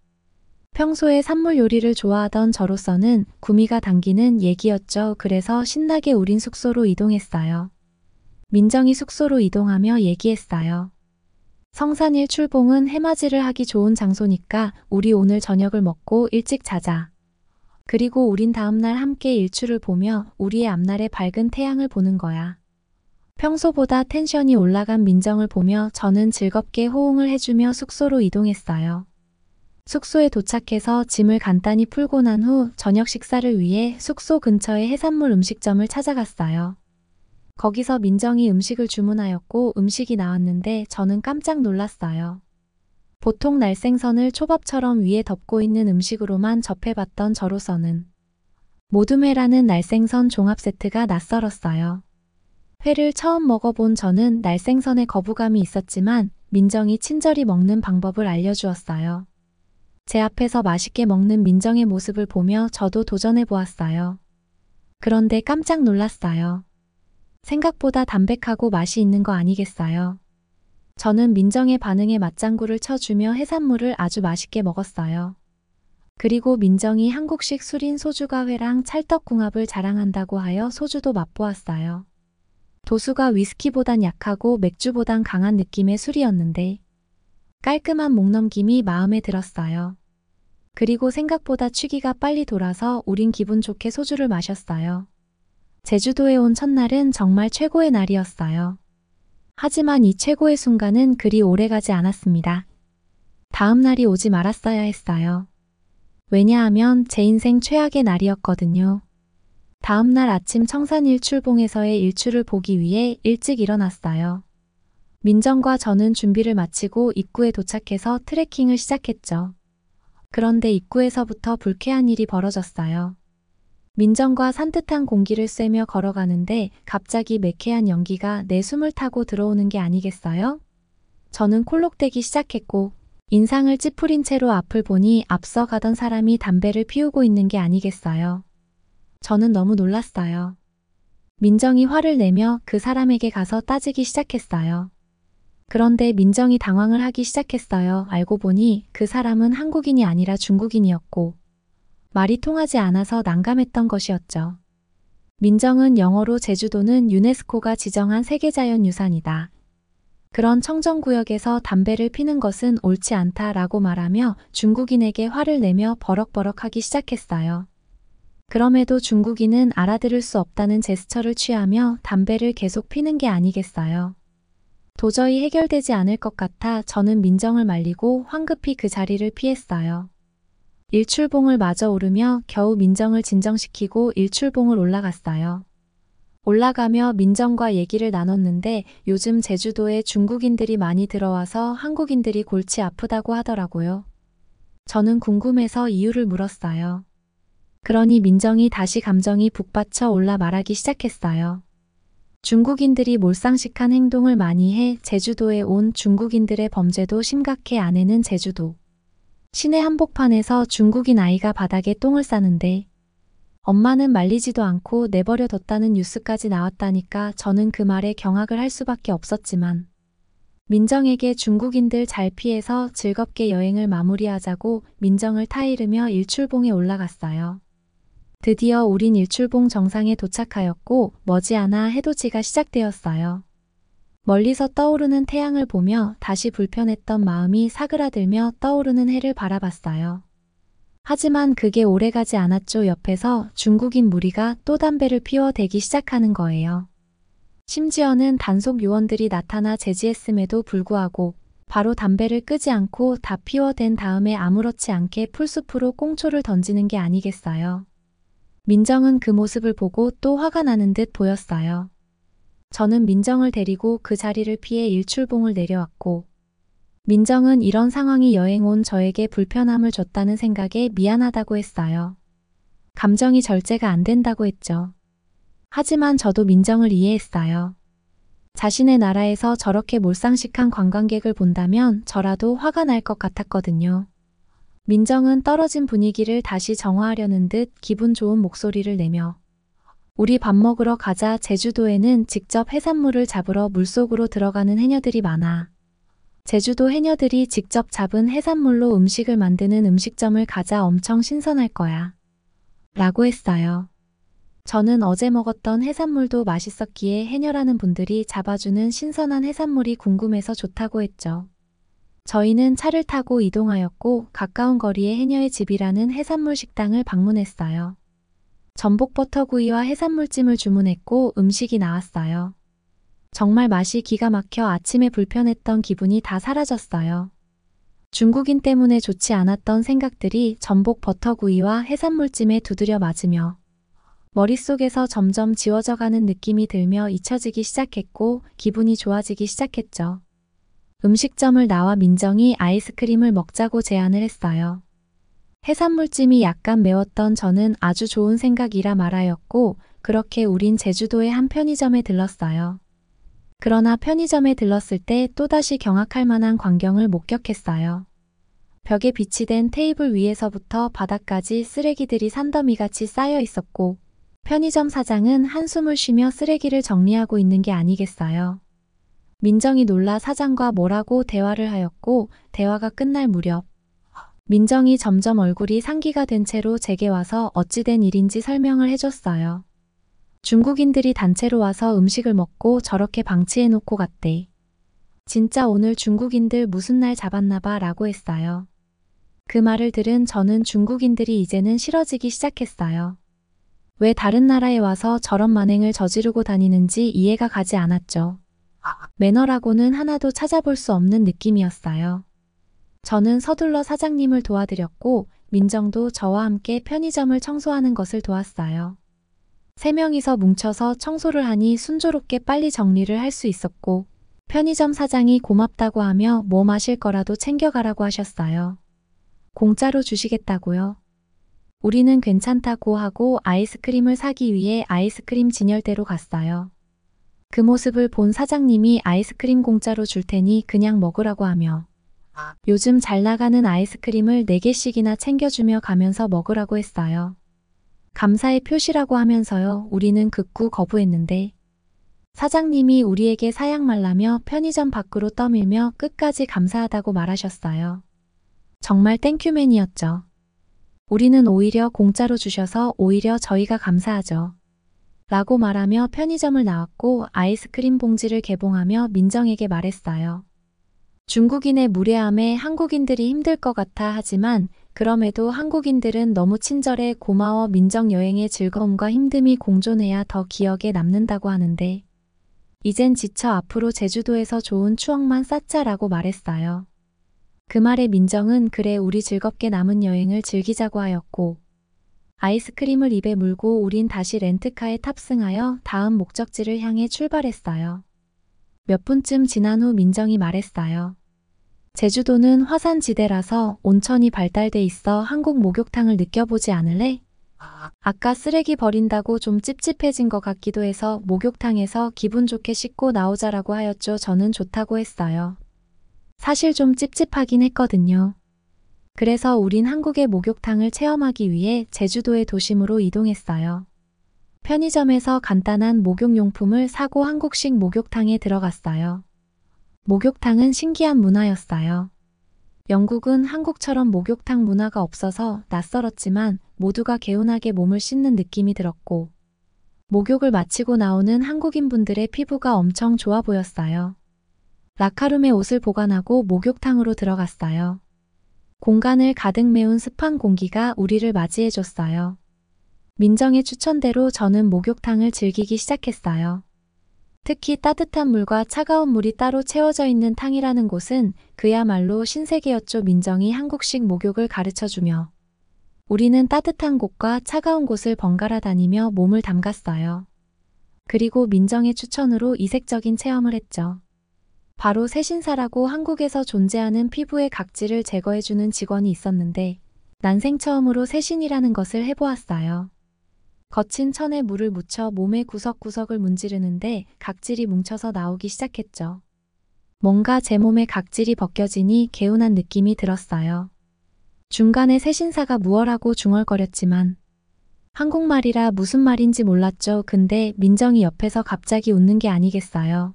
평소에 산물 요리를 좋아하던 저로서는 구미가 당기는 얘기였죠. 그래서 신나게 우린 숙소로 이동했어요. 민정이 숙소로 이동하며 얘기했어요. 성산 일출봉은 해맞이를 하기 좋은 장소니까 우리 오늘 저녁을 먹고 일찍 자자. 그리고 우린 다음날 함께 일출을 보며 우리의 앞날의 밝은 태양을 보는 거야. 평소보다 텐션이 올라간 민정을 보며 저는 즐겁게 호응을 해주며 숙소로 이동했어요. 숙소에 도착해서 짐을 간단히 풀고 난 후 저녁 식사를 위해 숙소 근처의 해산물 음식점을 찾아갔어요. 거기서 민정이 음식을 주문하였고 음식이 나왔는데 저는 깜짝 놀랐어요. 보통 날생선을 초밥처럼 위에 덮고 있는 음식으로만 접해봤던 저로서는 모둠회라는 날생선 종합 세트가 낯설었어요. 회를 처음 먹어본 저는 날생선에 거부감이 있었지만 민정이 친절히 먹는 방법을 알려주었어요. 제 앞에서 맛있게 먹는 민정의 모습을 보며 저도 도전해 보았어요. 그런데 깜짝 놀랐어요. 생각보다 담백하고 맛이 있는 거 아니겠어요? 저는 민정의 반응에 맞장구를 쳐주며 해산물을 아주 맛있게 먹었어요. 그리고 민정이 한국식 술인 소주가 회랑 찰떡궁합을 자랑한다고 하여 소주도 맛보았어요. 도수가 위스키보단 약하고 맥주보단 강한 느낌의 술이었는데 깔끔한 목넘김이 마음에 들었어요. 그리고 생각보다 취기가 빨리 돌아서 우린 기분 좋게 소주를 마셨어요. 제주도에 온 첫날은 정말 최고의 날이었어요. 하지만 이 최고의 순간은 그리 오래가지 않았습니다. 다음 날이 오지 말았어야 했어요. 왜냐하면 제 인생 최악의 날이었거든요. 다음 날 아침 청산 일출봉에서의 일출을 보기 위해 일찍 일어났어요. 민정과 저는 준비를 마치고 입구에 도착해서 트레킹을 시작했죠. 그런데 입구에서부터 불쾌한 일이 벌어졌어요. 민정과 산뜻한 공기를 쐬며 걸어가는데 갑자기 매캐한 연기가 내 숨을 타고 들어오는 게 아니겠어요? 저는 콜록대기 시작했고 인상을 찌푸린 채로 앞을 보니 앞서 가던 사람이 담배를 피우고 있는 게 아니겠어요. 저는 너무 놀랐어요. 민정이 화를 내며 그 사람에게 가서 따지기 시작했어요. 그런데 민정이 당황을 하기 시작했어요. 알고 보니 그 사람은 한국인이 아니라 중국인이었고 말이 통하지 않아서 난감했던 것이었죠. 민정은 영어로 제주도는 유네스코가 지정한 세계자연유산이다. 그런 청정구역에서 담배를 피는 것은 옳지 않다라고 말하며 중국인에게 화를 내며 버럭버럭하기 시작했어요. 그럼에도 중국인은 알아들을 수 없다는 제스처를 취하며 담배를 계속 피는 게 아니겠어요. 도저히 해결되지 않을 것 같아 저는 민정을 말리고 황급히 그 자리를 피했어요. 일출봉을 마저 오르며 겨우 민정을 진정시키고 일출봉을 올라갔어요. 올라가며 민정과 얘기를 나눴는데 요즘 제주도에 중국인들이 많이 들어와서 한국인들이 골치 아프다고 하더라고요. 저는 궁금해서 이유를 물었어요. 그러니 민정이 다시 감정이 북받쳐 올라 말하기 시작했어요. 중국인들이 몰상식한 행동을 많이 해 제주도에 온 중국인들의 범죄도 심각해. 아내는 제주도 시내 한복판에서 중국인 아이가 바닥에 똥을 싸는데 엄마는 말리지도 않고 내버려 뒀다는 뉴스까지 나왔다니까 저는 그 말에 경악을 할 수밖에 없었지만 민정에게 중국인들 잘 피해서 즐겁게 여행을 마무리하자고 민정을 타이르며 일출봉에 올라갔어요. 드디어 우린 일출봉 정상에 도착하였고 머지않아 해돋이가 시작되었어요. 멀리서 떠오르는 태양을 보며 다시 불편했던 마음이 사그라들며 떠오르는 해를 바라봤어요. 하지만 그게 오래가지 않았죠. 옆에서 중국인 무리가 또 담배를 피워대기 시작하는 거예요. 심지어는 단속 요원들이 나타나 제지했음에도 불구하고 바로 담배를 끄지 않고 다 피워댄 다음에 아무렇지 않게 풀숲으로 꽁초를 던지는 게 아니겠어요. 민정은 그 모습을 보고 또 화가 나는 듯 보였어요. 저는 민정을 데리고 그 자리를 피해 일출봉을 내려왔고, 민정은 이런 상황이 여행 온 저에게 불편함을 줬다는 생각에 미안하다고 했어요. 감정이 절제가 안 된다고 했죠. 하지만 저도 민정을 이해했어요. 자신의 나라에서 저렇게 몰상식한 관광객을 본다면 저라도 화가 날 것 같았거든요. 민정은 떨어진 분위기를 다시 정화하려는 듯 기분 좋은 목소리를 내며 우리 밥 먹으러 가자. 제주도에는 직접 해산물을 잡으러 물속으로 들어가는 해녀들이 많아. 제주도 해녀들이 직접 잡은 해산물로 음식을 만드는 음식점을 가자. 엄청 신선할 거야. 라고 했어요. 저는 어제 먹었던 해산물도 맛있었기에 해녀라는 분들이 잡아주는 신선한 해산물이 궁금해서 좋다고 했죠. 저희는 차를 타고 이동하였고 가까운 거리에 해녀의 집이라는 해산물 식당을 방문했어요. 전복 버터구이와 해산물찜을 주문했고 음식이 나왔어요. 정말 맛이 기가 막혀 아침에 불편했던 기분이 다 사라졌어요. 중국인 때문에 좋지 않았던 생각들이 전복 버터구이와 해산물찜에 두드려 맞으며 머릿속에서 점점 지워져가는 느낌이 들며 잊혀지기 시작했고 기분이 좋아지기 시작했죠. 음식점을 나와 민정이 아이스크림을 먹자고 제안을 했어요. 해산물찜이 약간 매웠던 저는 아주 좋은 생각이라 말하였고 그렇게 우린 제주도의 한 편의점에 들렀어요. 그러나 편의점에 들렀을 때 또다시 경악할 만한 광경을 목격했어요. 벽에 비치된 테이블 위에서부터 바닥까지 쓰레기들이 산더미같이 쌓여 있었고 편의점 사장은 한숨을 쉬며 쓰레기를 정리하고 있는 게 아니겠어요. 민정이 놀라 사장과 뭐라고 대화를 하였고 대화가 끝날 무렵 민정이 점점 얼굴이 상기가 된 채로 제게 와서 어찌된 일인지 설명을 해줬어요. 중국인들이 단체로 와서 음식을 먹고 저렇게 방치해놓고 갔대. 진짜 오늘 중국인들 무슨 날 잡았나봐 라고 했어요. 그 말을 들은 저는 중국인들이 이제는 싫어지기 시작했어요. 왜 다른 나라에 와서 저런 만행을 저지르고 다니는지 이해가 가지 않았죠. 매너라고는 하나도 찾아볼 수 없는 느낌이었어요. 저는 서둘러 사장님을 도와드렸고 민정도 저와 함께 편의점을 청소하는 것을 도왔어요. 3명이서 뭉쳐서 청소를 하니 순조롭게 빨리 정리를 할 수 있었고 편의점 사장이 고맙다고 하며 뭐 마실 거라도 챙겨가라고 하셨어요. 공짜로 주시겠다고요? 우리는 괜찮다고 하고 아이스크림을 사기 위해 아이스크림 진열대로 갔어요. 그 모습을 본 사장님이 아이스크림 공짜로 줄 테니 그냥 먹으라고 하며 요즘 잘 나가는 아이스크림을 4개씩이나 챙겨주며 가면서 먹으라고 했어요. 감사의 표시라고 하면서요. 우리는 극구 거부했는데 사장님이 우리에게 사양 말라며 편의점 밖으로 떠밀며 끝까지 감사하다고 말하셨어요. 정말 땡큐맨이었죠. 우리는 오히려 공짜로 주셔서 오히려 저희가 감사하죠. 라고 말하며 편의점을 나왔고 아이스크림 봉지를 개봉하며 민정에게 말했어요. 중국인의 무례함에 한국인들이 힘들 것 같아 하지만 그럼에도 한국인들은 너무 친절해 고마워. 민정 여행의 즐거움과 힘듦이 공존해야 더 기억에 남는다고 하는데 이젠 지쳐 앞으로 제주도에서 좋은 추억만 쌓자라고 말했어요. 그 말에 민정은 그래 우리 즐겁게 남은 여행을 즐기자고 하였고 아이스크림을 입에 물고 우린 다시 렌트카에 탑승하여 다음 목적지를 향해 출발했어요. 몇 분쯤 지난 후 민정이 말했어요. 제주도는 화산지대라서 온천이 발달돼 있어 한국 목욕탕을 느껴보지 않을래? 아까 쓰레기 버린다고 좀 찝찝해진 것 같기도 해서 목욕탕에서 기분 좋게 씻고 나오자라고 하였죠. 저는 좋다고 했어요. 사실 좀 찝찝하긴 했거든요. 그래서 우린 한국의 목욕탕을 체험하기 위해 제주도의 도심으로 이동했어요. 편의점에서 간단한 목욕용품을 사고 한국식 목욕탕에 들어갔어요. 목욕탕은 신기한 문화였어요. 영국은 한국처럼 목욕탕 문화가 없어서 낯설었지만 모두가 개운하게 몸을 씻는 느낌이 들었고 목욕을 마치고 나오는 한국인분들의 피부가 엄청 좋아 보였어요. 라카룸에 옷을 보관하고 목욕탕으로 들어갔어요. 공간을 가득 메운 습한 공기가 우리를 맞이해줬어요. 민정의 추천대로 저는 목욕탕을 즐기기 시작했어요. 특히 따뜻한 물과 차가운 물이 따로 채워져 있는 탕이라는 곳은 그야말로 신세계였죠. 민정이 한국식 목욕을 가르쳐주며 우리는 따뜻한 곳과 차가운 곳을 번갈아 다니며 몸을 담갔어요. 그리고 민정의 추천으로 이색적인 체험을 했죠. 바로 세신사라고 한국에서 존재하는 피부의 각질을 제거해주는 직원이 있었는데 난생 처음으로 세신이라는 것을 해보았어요. 거친 천에 물을 묻혀 몸의 구석구석을 문지르는데 각질이 뭉쳐서 나오기 시작했죠. 뭔가 제 몸에 각질이 벗겨지니 개운한 느낌이 들었어요. 중간에 세신사가 무얼하고 중얼거렸지만 한국말이라 무슨 말인지 몰랐죠. 근데 민정이 옆에서 갑자기 웃는 게 아니겠어요.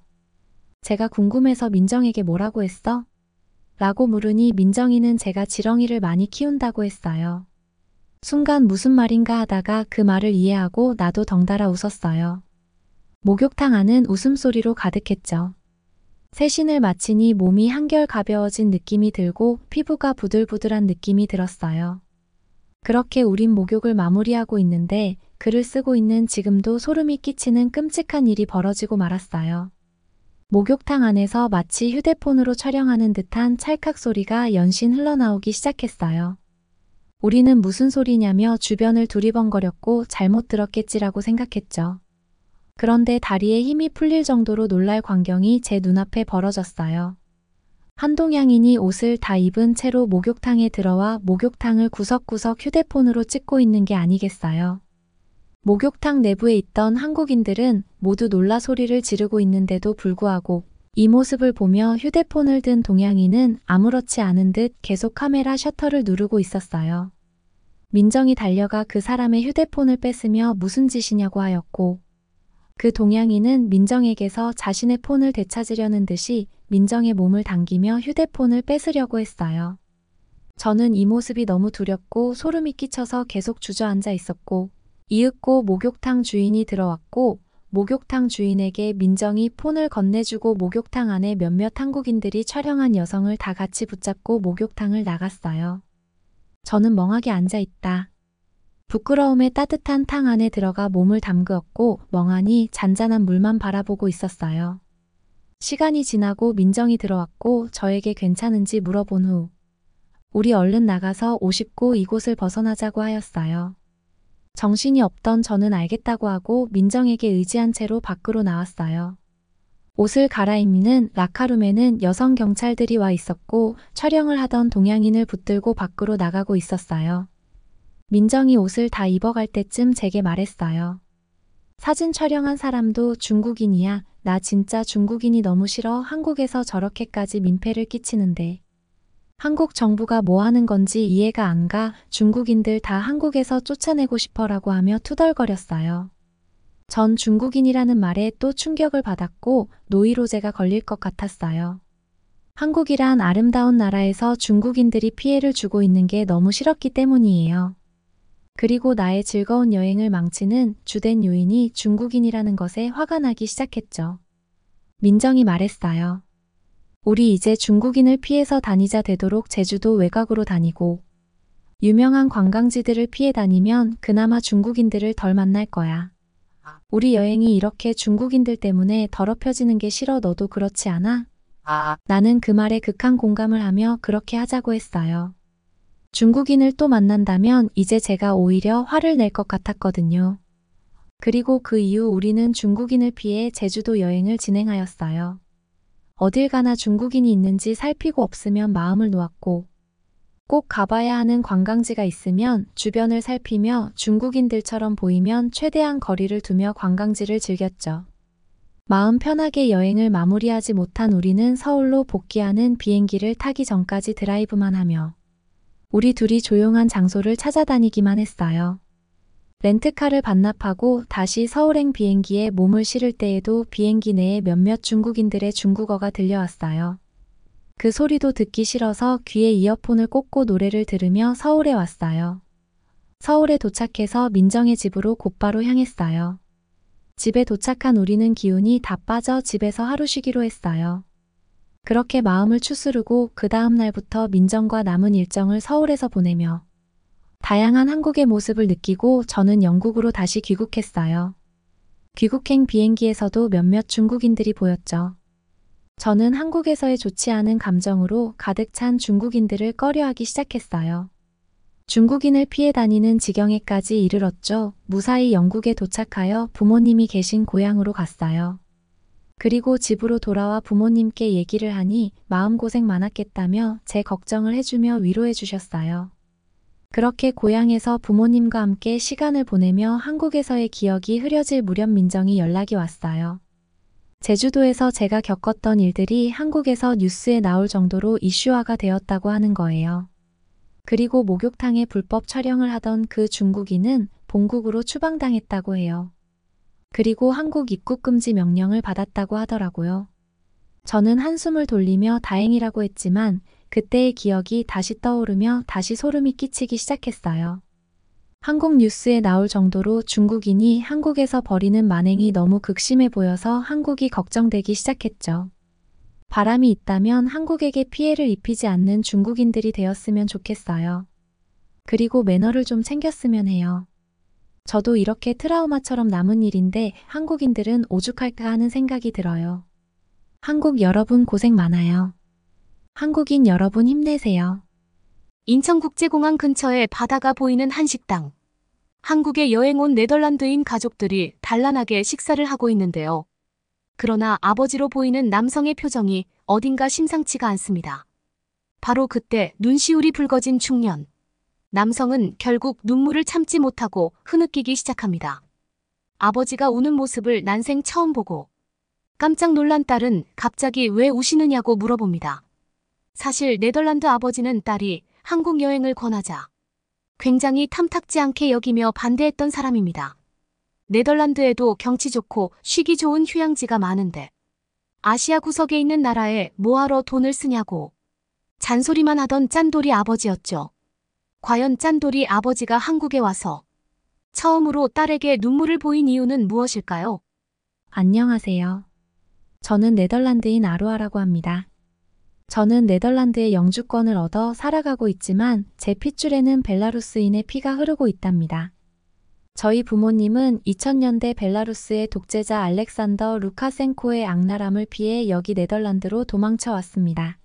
제가 궁금해서 민정에게 뭐라고 했어? 라고 물으니 민정이는 제가 지렁이를 많이 키운다고 했어요. 순간 무슨 말인가 하다가 그 말을 이해하고 나도 덩달아 웃었어요. 목욕탕 안은 웃음소리로 가득했죠. 세신을 마치니 몸이 한결 가벼워진 느낌이 들고 피부가 부들부들한 느낌이 들었어요. 그렇게 우린 목욕을 마무리하고 있는데 글을 쓰고 있는 지금도 소름이 끼치는 끔찍한 일이 벌어지고 말았어요. 목욕탕 안에서 마치 휴대폰으로 촬영하는 듯한 찰칵 소리가 연신 흘러나오기 시작했어요. 우리는 무슨 소리냐며 주변을 두리번거렸고 잘못 들었겠지라고 생각했죠. 그런데 다리에 힘이 풀릴 정도로 놀랄 광경이 제 눈앞에 벌어졌어요. 한동양인이 옷을 다 입은 채로 목욕탕에 들어와 목욕탕을 구석구석 휴대폰으로 찍고 있는 게 아니겠어요. 목욕탕 내부에 있던 한국인들은 모두 놀라 소리를 지르고 있는데도 불구하고 이 모습을 보며 휴대폰을 든 동양인은 아무렇지 않은 듯 계속 카메라 셔터를 누르고 있었어요. 민정이 달려가 그 사람의 휴대폰을 뺏으며 무슨 짓이냐고 하였고 그 동양인은 민정에게서 자신의 폰을 되찾으려는 듯이 민정의 몸을 당기며 휴대폰을 뺏으려고 했어요. 저는 이 모습이 너무 두렵고 소름이 끼쳐서 계속 주저앉아 있었고 이윽고 목욕탕 주인이 들어왔고 목욕탕 주인에게 민정이 폰을 건네주고 목욕탕 안에 몇몇 한국인들이 촬영한 여성을 다 같이 붙잡고 목욕탕을 나갔어요. 저는 멍하게 앉아 있다. 부끄러움에 따뜻한 탕 안에 들어가 몸을 담그었고 멍하니 잔잔한 물만 바라보고 있었어요. 시간이 지나고 민정이 들어왔고 저에게 괜찮은지 물어본 후 우리 얼른 나가서 옷 입고 이곳을 벗어나자고 하였어요. 정신이 없던 저는 알겠다고 하고 민정에게 의지한 채로 밖으로 나왔어요. 옷을 갈아입는 라카룸에는 여성 경찰들이 와 있었고 촬영을 하던 동양인을 붙들고 밖으로 나가고 있었어요. 민정이 옷을 다 입어갈 때쯤 제게 말했어요. 사진 촬영한 사람도 중국인이야. 나 진짜 중국인이 너무 싫어. 한국에서 저렇게까지 민폐를 끼치는데. 한국 정부가 뭐 하는 건지 이해가 안 가. 중국인들 다 한국에서 쫓아내고 싶어라고 하며 투덜거렸어요. 전 중국인이라는 말에 또 충격을 받았고 노이로제가 걸릴 것 같았어요. 한국이란 아름다운 나라에서 중국인들이 피해를 주고 있는 게 너무 싫었기 때문이에요. 그리고 나의 즐거운 여행을 망치는 주된 요인이 중국인이라는 것에 화가 나기 시작했죠. 민정이 말했어요. 우리 이제 중국인을 피해서 다니자. 되도록 제주도 외곽으로 다니고 유명한 관광지들을 피해 다니면 그나마 중국인들을 덜 만날 거야. 우리 여행이 이렇게 중국인들 때문에 더럽혀지는 게 싫어. 너도 그렇지 않아? 나는 그 말에 극한 공감을 하며 그렇게 하자고 했어요. 중국인을 또 만난다면 이제 제가 오히려 화를 낼 것 같았거든요. 그리고 그 이후 우리는 중국인을 피해 제주도 여행을 진행하였어요. 어딜 가나 중국인이 있는지 살피고 없으면 마음을 놓았고 꼭 가봐야 하는 관광지가 있으면 주변을 살피며 중국인들처럼 보이면 최대한 거리를 두며 관광지를 즐겼죠. 마음 편하게 여행을 마무리하지 못한 우리는 서울로 복귀하는 비행기를 타기 전까지 드라이브만 하며 우리 둘이 조용한 장소를 찾아다니기만 했어요. 렌트카를 반납하고 다시 서울행 비행기에 몸을 실을 때에도 비행기 내에 몇몇 중국인들의 중국어가 들려왔어요. 그 소리도 듣기 싫어서 귀에 이어폰을 꽂고 노래를 들으며 서울에 왔어요. 서울에 도착해서 민정의 집으로 곧바로 향했어요. 집에 도착한 우리는 기운이 다 빠져 집에서 하루 쉬기로 했어요. 그렇게 마음을 추스르고 그 다음 날부터 민정과 남은 일정을 서울에서 보내며 다양한 한국의 모습을 느끼고 저는 영국으로 다시 귀국했어요. 귀국행 비행기에서도 몇몇 중국인들이 보였죠. 저는 한국에서의 좋지 않은 감정으로 가득 찬 중국인들을 꺼려하기 시작했어요. 중국인을 피해 다니는 지경에까지 이르렀죠. 무사히 영국에 도착하여 부모님이 계신 고향으로 갔어요. 그리고 집으로 돌아와 부모님께 얘기를 하니 마음고생 많았겠다며 제 걱정을 해주며 위로해 주셨어요. 그렇게 고향에서 부모님과 함께 시간을 보내며 한국에서의 기억이 흐려질 무렵 민정이 연락이 왔어요. 제주도에서 제가 겪었던 일들이 한국에서 뉴스에 나올 정도로 이슈화가 되었다고 하는 거예요. 그리고 목욕탕에 불법 촬영을 하던 그 중국인은 본국으로 추방당했다고 해요. 그리고 한국 입국 금지 명령을 받았다고 하더라고요. 저는 한숨을 돌리며 다행이라고 했지만 그때의 기억이 다시 떠오르며 다시 소름이 끼치기 시작했어요. 한국 뉴스에 나올 정도로 중국인이 한국에서 벌이는 만행이 너무 극심해 보여서 한국이 걱정되기 시작했죠. 바람이 있다면 한국에게 피해를 입히지 않는 중국인들이 되었으면 좋겠어요. 그리고 매너를 좀 챙겼으면 해요. 저도 이렇게 트라우마처럼 남은 일인데 한국인들은 오죽할까 하는 생각이 들어요. 한국 여러분 고생 많아요. 한국인 여러분 힘내세요. 인천국제공항 근처에 바다가 보이는 한식당. 한국에 여행 온 네덜란드인 가족들이 단란하게 식사를 하고 있는데요. 그러나 아버지로 보이는 남성의 표정이 어딘가 심상치가 않습니다. 바로 그때 눈시울이 붉어진 중년. 남성은 결국 눈물을 참지 못하고 흐느끼기 시작합니다. 아버지가 우는 모습을 난생 처음 보고 깜짝 놀란 딸은 갑자기 왜 우시느냐고 물어봅니다. 사실 네덜란드 아버지는 딸이 한국 여행을 권하자 굉장히 탐탁지 않게 여기며 반대했던 사람입니다. 네덜란드에도 경치 좋고 쉬기 좋은 휴양지가 많은데 아시아 구석에 있는 나라에 뭐하러 돈을 쓰냐고 잔소리만 하던 짠돌이 아버지였죠. 과연 짠돌이 아버지가 한국에 와서 처음으로 딸에게 눈물을 보인 이유는 무엇일까요? 안녕하세요. 저는 네덜란드인 아로아라고 합니다. 저는 네덜란드의 영주권을 얻어 살아가고 있지만 제 핏줄에는 벨라루스인의 피가 흐르고 있답니다. 저희 부모님은 2000년대 벨라루스의 독재자 알렉산더 루카센코의 악랄함을 피해 여기 네덜란드로 도망쳐 왔습니다.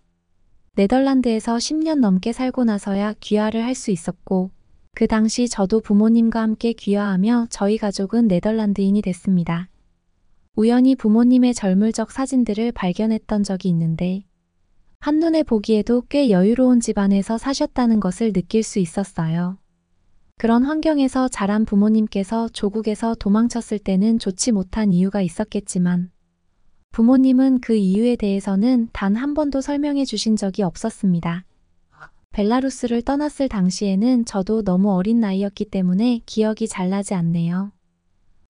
네덜란드에서 10년 넘게 살고 나서야 귀화를 할 수 있었고 그 당시 저도 부모님과 함께 귀화하며 저희 가족은 네덜란드인이 됐습니다. 우연히 부모님의 젊을 적 사진들을 발견했던 적이 있는데 한눈에 보기에도 꽤 여유로운 집안에서 사셨다는 것을 느낄 수 있었어요. 그런 환경에서 자란 부모님께서 조국에서 도망쳤을 때는 좋지 못한 이유가 있었겠지만 부모님은 그 이유에 대해서는 단 한 번도 설명해 주신 적이 없었습니다. 벨라루스를 떠났을 당시에는 저도 너무 어린 나이였기 때문에 기억이 잘 나지 않네요.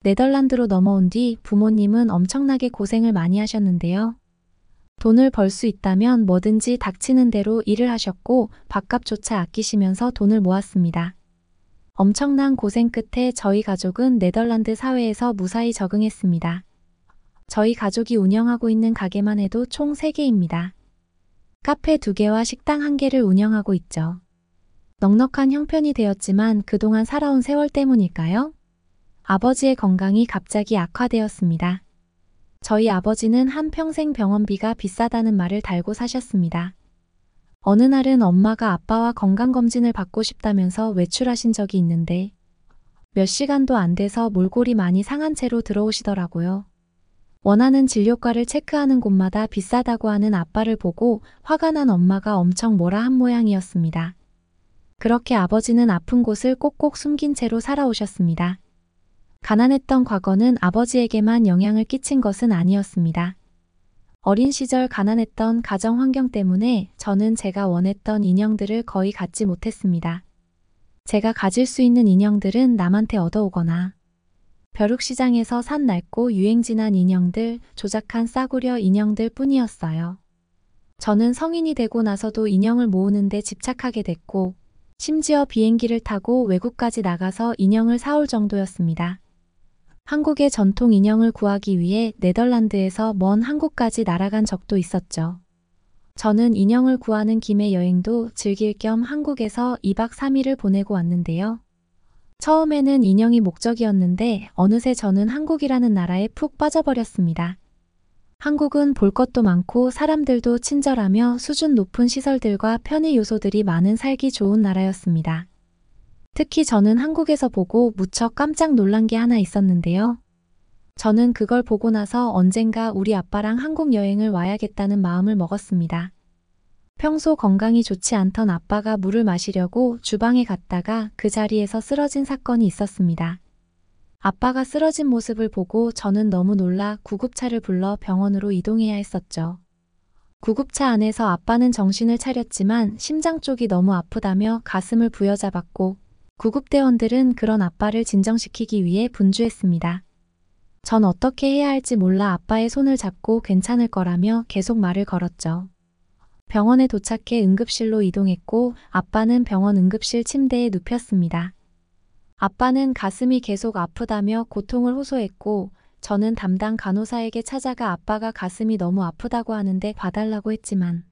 네덜란드로 넘어온 뒤 부모님은 엄청나게 고생을 많이 하셨는데요. 돈을 벌 수 있다면 뭐든지 닥치는 대로 일을 하셨고 밥값조차 아끼시면서 돈을 모았습니다. 엄청난 고생 끝에 저희 가족은 네덜란드 사회에서 무사히 적응했습니다. 저희 가족이 운영하고 있는 가게만 해도 총 3개입니다. 카페 2개와 식당 1개를 운영하고 있죠. 넉넉한 형편이 되었지만 그동안 살아온 세월 때문일까요? 아버지의 건강이 갑자기 악화되었습니다. 저희 아버지는 한평생 병원비가 비싸다는 말을 달고 사셨습니다. 어느 날은 엄마가 아빠와 건강검진을 받고 싶다면서 외출하신 적이 있는데 몇 시간도 안 돼서 몰골이 많이 상한 채로 들어오시더라고요. 원하는 진료과를 체크하는 곳마다 비싸다고 하는 아빠를 보고 화가 난 엄마가 엄청 뭐라 한 모양이었습니다. 그렇게 아버지는 아픈 곳을 꼭꼭 숨긴 채로 살아오셨습니다. 가난했던 과거는 아버지에게만 영향을 끼친 것은 아니었습니다. 어린 시절 가난했던 가정 환경 때문에 저는 제가 원했던 인형들을 거의 갖지 못했습니다. 제가 가질 수 있는 인형들은 남한테 얻어오거나 벼룩시장에서 산 낡고 유행지난 인형들, 조작한 싸구려 인형들 뿐이었어요. 저는 성인이 되고 나서도 인형을 모으는데 집착하게 됐고 심지어 비행기를 타고 외국까지 나가서 인형을 사올 정도였습니다. 한국의 전통 인형을 구하기 위해 네덜란드에서 먼 한국까지 날아간 적도 있었죠. 저는 인형을 구하는 김에 여행도 즐길 겸 한국에서 2박 3일을 보내고 왔는데요. 처음에는 인형이 목적이었는데 어느새 저는 한국이라는 나라에 푹 빠져버렸습니다. 한국은 볼 것도 많고 사람들도 친절하며 수준 높은 시설들과 편의 요소들이 많은 살기 좋은 나라였습니다. 특히 저는 한국에서 보고 무척 깜짝 놀란 게 하나 있었는데요. 저는 그걸 보고 나서 언젠가 우리 아빠랑 한국 여행을 와야겠다는 마음을 먹었습니다. 평소 건강이 좋지 않던 아빠가 물을 마시려고 주방에 갔다가 그 자리에서 쓰러진 사건이 있었습니다. 아빠가 쓰러진 모습을 보고 저는 너무 놀라 구급차를 불러 병원으로 이동해야 했었죠. 구급차 안에서 아빠는 정신을 차렸지만 심장 쪽이 너무 아프다며 가슴을 부여잡았고 구급대원들은 그런 아빠를 진정시키기 위해 분주했습니다. 전 어떻게 해야 할지 몰라 아빠의 손을 잡고 괜찮을 거라며 계속 말을 걸었죠. 병원에 도착해 응급실로 이동했고 아빠는 병원 응급실 침대에 눕혔습니다. 아빠는 가슴이 계속 아프다며 고통을 호소했고 저는 담당 간호사에게 찾아가 아빠가 가슴이 너무 아프다고 하는데 봐달라고 했지만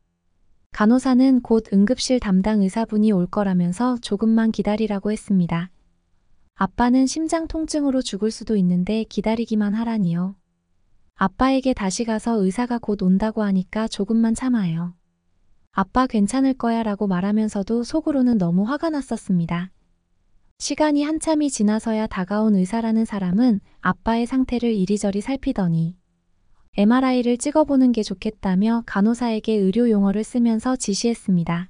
간호사는 곧 응급실 담당 의사분이 올 거라면서 조금만 기다리라고 했습니다. 아빠는 심장 통증으로 죽을 수도 있는데 기다리기만 하라니요. 아빠에게 다시 가서 의사가 곧 온다고 하니까 조금만 참아요. 아빠 괜찮을 거야 라고 말하면서도 속으로는 너무 화가 났었습니다. 시간이 한참이 지나서야 다가온 의사라는 사람은 아빠의 상태를 이리저리 살피더니 MRI를 찍어보는 게 좋겠다며 간호사에게 의료 용어를 쓰면서 지시했습니다.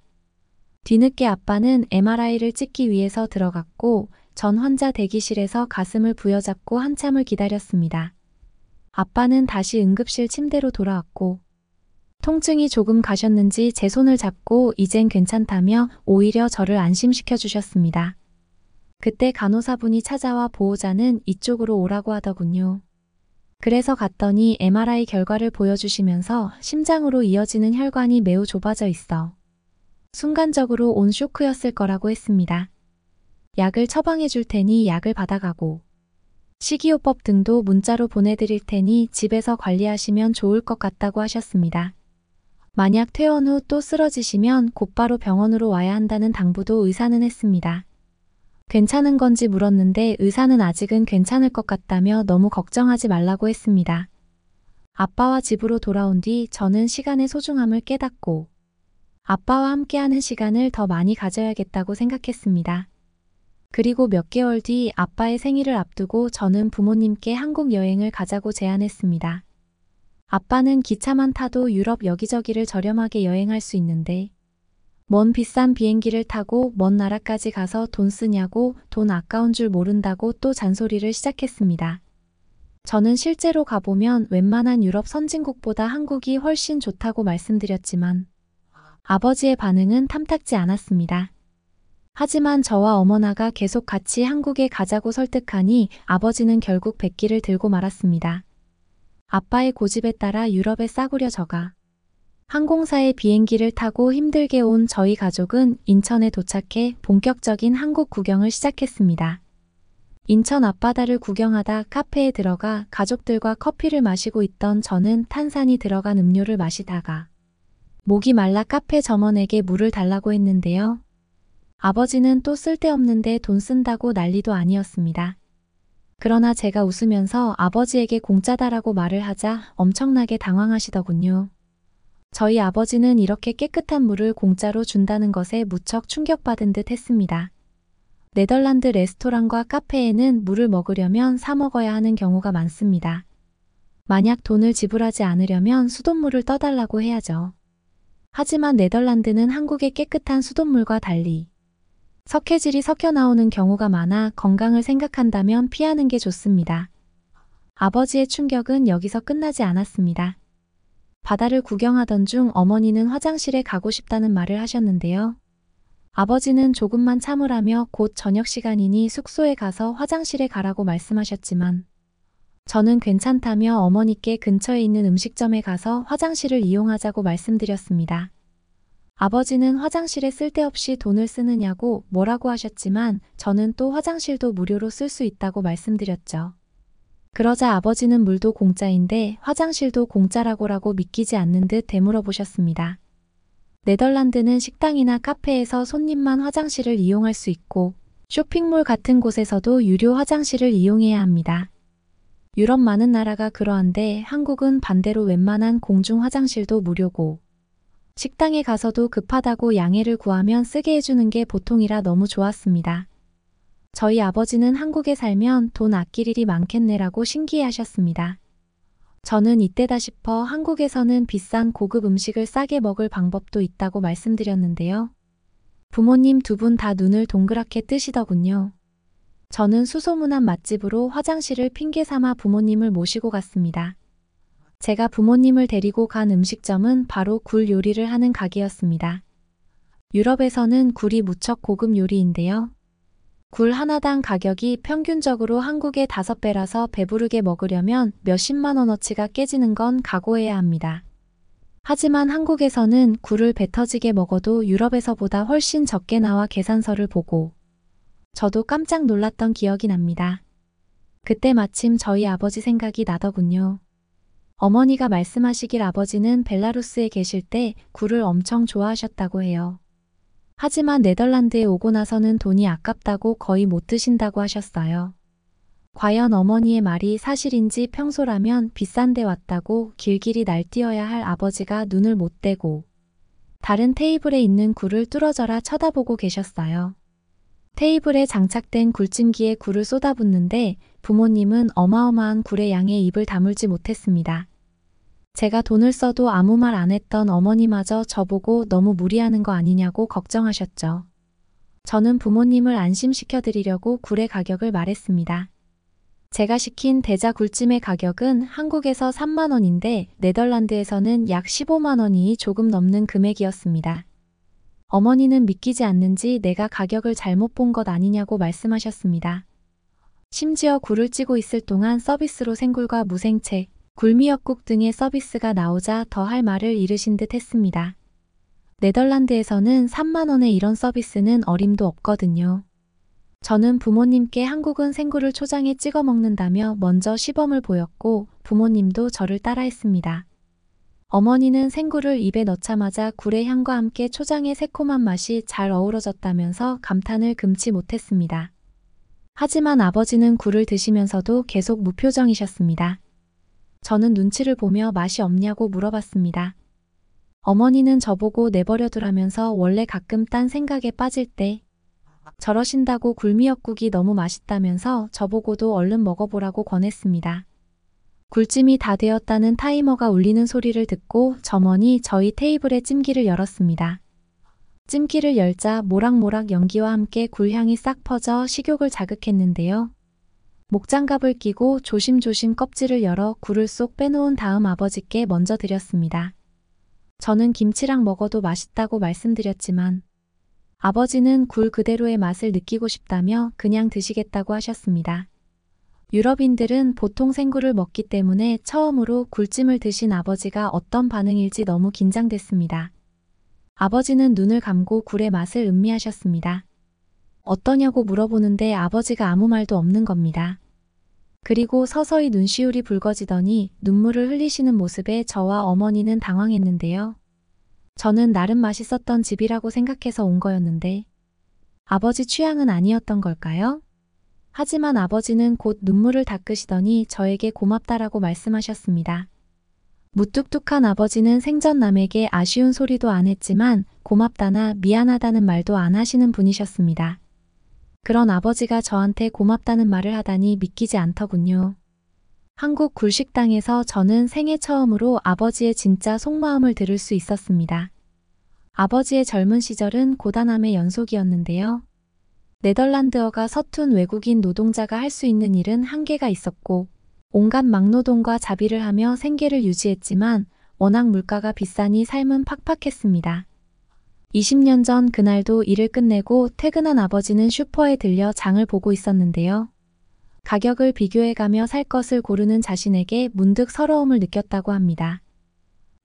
뒤늦게 아빠는 MRI를 찍기 위해서 들어갔고 전 환자 대기실에서 가슴을 부여잡고 한참을 기다렸습니다. 아빠는 다시 응급실 침대로 돌아왔고 통증이 조금 가셨는지 제 손을 잡고 이젠 괜찮다며 오히려 저를 안심시켜 주셨습니다. 그때 간호사분이 찾아와 보호자는 이쪽으로 오라고 하더군요. 그래서 갔더니 MRI 결과를 보여주시면서 심장으로 이어지는 혈관이 매우 좁아져 있어 순간적으로 온 쇼크였을 거라고 했습니다. 약을 처방해 줄 테니 약을 받아가고 식이요법 등도 문자로 보내드릴 테니 집에서 관리하시면 좋을 것 같다고 하셨습니다. 만약 퇴원 후 또 쓰러지시면 곧바로 병원으로 와야 한다는 당부도 의사는 했습니다. 괜찮은 건지 물었는데 의사는 아직은 괜찮을 것 같다며 너무 걱정하지 말라고 했습니다. 아빠와 집으로 돌아온 뒤 저는 시간의 소중함을 깨닫고 아빠와 함께하는 시간을 더 많이 가져야겠다고 생각했습니다. 그리고 몇 개월 뒤 아빠의 생일을 앞두고 저는 부모님께 한국 여행을 가자고 제안했습니다. 아빠는 기차만 타도 유럽 여기저기를 저렴하게 여행할 수 있는데 먼 비싼 비행기를 타고 먼 나라까지 가서 돈 쓰냐고 돈 아까운 줄 모른다고 또 잔소리를 시작했습니다. 저는 실제로 가보면 웬만한 유럽 선진국보다 한국이 훨씬 좋다고 말씀드렸지만 아버지의 반응은 탐탁지 않았습니다. 하지만 저와 어머나가 계속 같이 한국에 가자고 설득하니 아버지는 결국 백기를 들고 말았습니다. 아빠의 고집에 따라 유럽에 싸구려 저가 항공사의 비행기를 타고 힘들게 온 저희 가족은 인천에 도착해 본격적인 한국 구경을 시작했습니다. 인천 앞바다를 구경하다 카페에 들어가 가족들과 커피를 마시고 있던 저는 탄산이 들어간 음료를 마시다가 목이 말라 카페 점원에게 물을 달라고 했는데요. 아버지는 또 쓸데없는데 돈 쓴다고 난리도 아니었습니다. 그러나 제가 웃으면서 아버지에게 공짜다라고 말을 하자 엄청나게 당황하시더군요. 저희 아버지는 이렇게 깨끗한 물을 공짜로 준다는 것에 무척 충격받은 듯 했습니다. 네덜란드 레스토랑과 카페에는 물을 먹으려면 사 먹어야 하는 경우가 많습니다. 만약 돈을 지불하지 않으려면 수돗물을 떠달라고 해야죠. 하지만 네덜란드는 한국의 깨끗한 수돗물과 달리 석회질이 섞여 나오는 경우가 많아 건강을 생각한다면 피하는 게 좋습니다. 아버지의 충격은 여기서 끝나지 않았습니다. 바다를 구경하던 중 어머니는 화장실에 가고 싶다는 말을 하셨는데요. 아버지는 조금만 참으라며 곧 저녁 시간이니 숙소에 가서 화장실에 가라고 말씀하셨지만 저는 괜찮다며 어머니께 근처에 있는 음식점에 가서 화장실을 이용하자고 말씀드렸습니다. 아버지는 화장실에 쓸데없이 돈을 쓰느냐고 뭐라고 하셨지만 저는 또 화장실도 무료로 쓸 수 있다고 말씀드렸죠. 그러자 아버지는 물도 공짜인데 화장실도 공짜라고라고 믿기지 않는 듯 되물어보셨습니다. 네덜란드는 식당이나 카페에서 손님만 화장실을 이용할 수 있고 쇼핑몰 같은 곳에서도 유료 화장실을 이용해야 합니다. 유럽 많은 나라가 그러한데 한국은 반대로 웬만한 공중 화장실도 무료고 식당에 가서도 급하다고 양해를 구하면 쓰게 해주는 게 보통이라 너무 좋았습니다. 저희 아버지는 한국에 살면 돈 아낄 일이 많겠네라고 신기해하셨습니다. 저는 이때다 싶어 한국에서는 비싼 고급 음식을 싸게 먹을 방법도 있다고 말씀드렸는데요. 부모님 두 분 다 눈을 동그랗게 뜨시더군요. 저는 수소문한 맛집으로 화장실을 핑계 삼아 부모님을 모시고 갔습니다. 제가 부모님을 데리고 간 음식점은 바로 굴 요리를 하는 가게였습니다. 유럽에서는 굴이 무척 고급 요리인데요. 굴 하나당 가격이 평균적으로 한국의 5배라서 배부르게 먹으려면 몇십만 원어치가 깨지는 건 각오해야 합니다. 하지만 한국에서는 굴을 배 터지게 먹어도 유럽에서보다 훨씬 적게 나와 계산서를 보고 저도 깜짝 놀랐던 기억이 납니다. 그때 마침 저희 아버지 생각이 나더군요. 어머니가 말씀하시길 아버지는 벨라루스에 계실 때 굴을 엄청 좋아하셨다고 해요. 하지만 네덜란드에 오고 나서는 돈이 아깝다고 거의 못 드신다고 하셨어요. 과연 어머니의 말이 사실인지 평소라면 비싼 데 왔다고 길길이 날뛰어야 할 아버지가 눈을 못 떼고 다른 테이블에 있는 굴을 뚫어져라 쳐다보고 계셨어요. 테이블에 장착된 굴찜기에 굴을 쏟아붓는데 부모님은 어마어마한 굴의 양에 입을 다물지 못했습니다. 제가 돈을 써도 아무 말 안 했던 어머니마저 저보고 너무 무리하는 거 아니냐고 걱정하셨죠. 저는 부모님을 안심시켜드리려고 굴의 가격을 말했습니다. 제가 시킨 대자 굴찜의 가격은 한국에서 3만 원인데 네덜란드에서는 약 15만 원이 조금 넘는 금액이었습니다. 어머니는 믿기지 않는지 내가 가격을 잘못 본 것 아니냐고 말씀하셨습니다. 심지어 굴을 찌고 있을 동안 서비스로 생굴과 무생채, 굴미역국 등의 서비스가 나오자 더 할 말을 잃으신 듯 했습니다. 네덜란드에서는 3만 원의 이런 서비스는 어림도 없거든요. 저는 부모님께 한국은 생굴을 초장에 찍어 먹는다며 먼저 시범을 보였고 부모님도 저를 따라했습니다. 어머니는 생굴을 입에 넣자마자 굴의 향과 함께 초장의 새콤한 맛이 잘 어우러졌다면서 감탄을 금치 못했습니다. 하지만 아버지는 굴을 드시면서도 계속 무표정이셨습니다. 저는 눈치를 보며 맛이 없냐고 물어봤습니다. 어머니는 저보고 내버려두라면서 원래 가끔 딴 생각에 빠질 때 저러신다고 굴미역국이 너무 맛있다면서 저보고도 얼른 먹어보라고 권했습니다. 굴찜이 다 되었다는 타이머가 울리는 소리를 듣고 점원이 저희 테이블의 찜기를 열었습니다. 찜기를 열자 모락모락 연기와 함께 굴향이 싹 퍼져 식욕을 자극했는데요. 목장갑을 끼고 조심조심 껍질을 열어 굴을 쏙 빼놓은 다음 아버지께 먼저 드렸습니다. 저는 김치랑 먹어도 맛있다고 말씀드렸지만 아버지는 굴 그대로의 맛을 느끼고 싶다며 그냥 드시겠다고 하셨습니다. 유럽인들은 보통 생굴을 먹기 때문에 처음으로 굴찜을 드신 아버지가 어떤 반응일지 너무 긴장됐습니다. 아버지는 눈을 감고 굴의 맛을 음미하셨습니다. 어떠냐고 물어보는데 아버지가 아무 말도 없는 겁니다. 그리고 서서히 눈시울이 붉어지더니 눈물을 흘리시는 모습에 저와 어머니는 당황했는데요. 저는 나름 맛있었던 집이라고 생각해서 온 거였는데 아버지 취향은 아니었던 걸까요? 하지만 아버지는 곧 눈물을 닦으시더니 저에게 고맙다라고 말씀하셨습니다. 무뚝뚝한 아버지는 생전 남에게 아쉬운 소리도 안 했지만 고맙다나 미안하다는 말도 안 하시는 분이셨습니다. 그런 아버지가 저한테 고맙다는 말을 하다니 믿기지 않더군요. 한국 굴식당에서 저는 생애 처음으로 아버지의 진짜 속마음을 들을 수 있었습니다. 아버지의 젊은 시절은 고단함의 연속이었는데요. 네덜란드어가 서툰 외국인 노동자가 할 수 있는 일은 한계가 있었고 온갖 막노동과 자비를 하며 생계를 유지했지만 워낙 물가가 비싸니 삶은 팍팍했습니다. 20년 전 그날도 일을 끝내고 퇴근한 아버지는 슈퍼에 들려 장을 보고 있었는데요. 가격을 비교해가며 살 것을 고르는 자신에게 문득 서러움을 느꼈다고 합니다.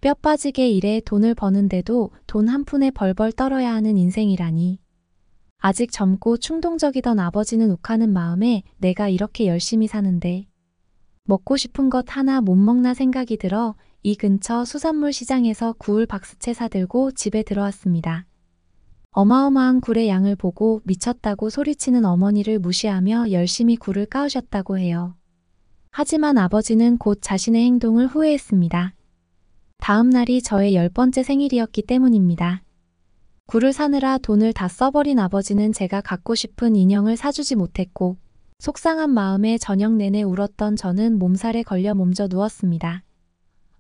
뼈 빠지게 일해 돈을 버는데도 돈 한 푼에 벌벌 떨어야 하는 인생이라니. 아직 젊고 충동적이던 아버지는 욱하는 마음에 내가 이렇게 열심히 사는데 먹고 싶은 것 하나 못 먹나 생각이 들어 이 근처 수산물 시장에서 구울 박스채 사들고 집에 들어왔습니다. 어마어마한 굴의 양을 보고 미쳤다고 소리치는 어머니를 무시하며 열심히 굴을 까우셨다고 해요. 하지만 아버지는 곧 자신의 행동을 후회했습니다. 다음 날이 저의 10번째 생일이었기 때문입니다. 굴을 사느라 돈을 다 써버린 아버지는 제가 갖고 싶은 인형을 사주지 못했고 속상한 마음에 저녁 내내 울었던 저는 몸살에 걸려 몸져 누웠습니다.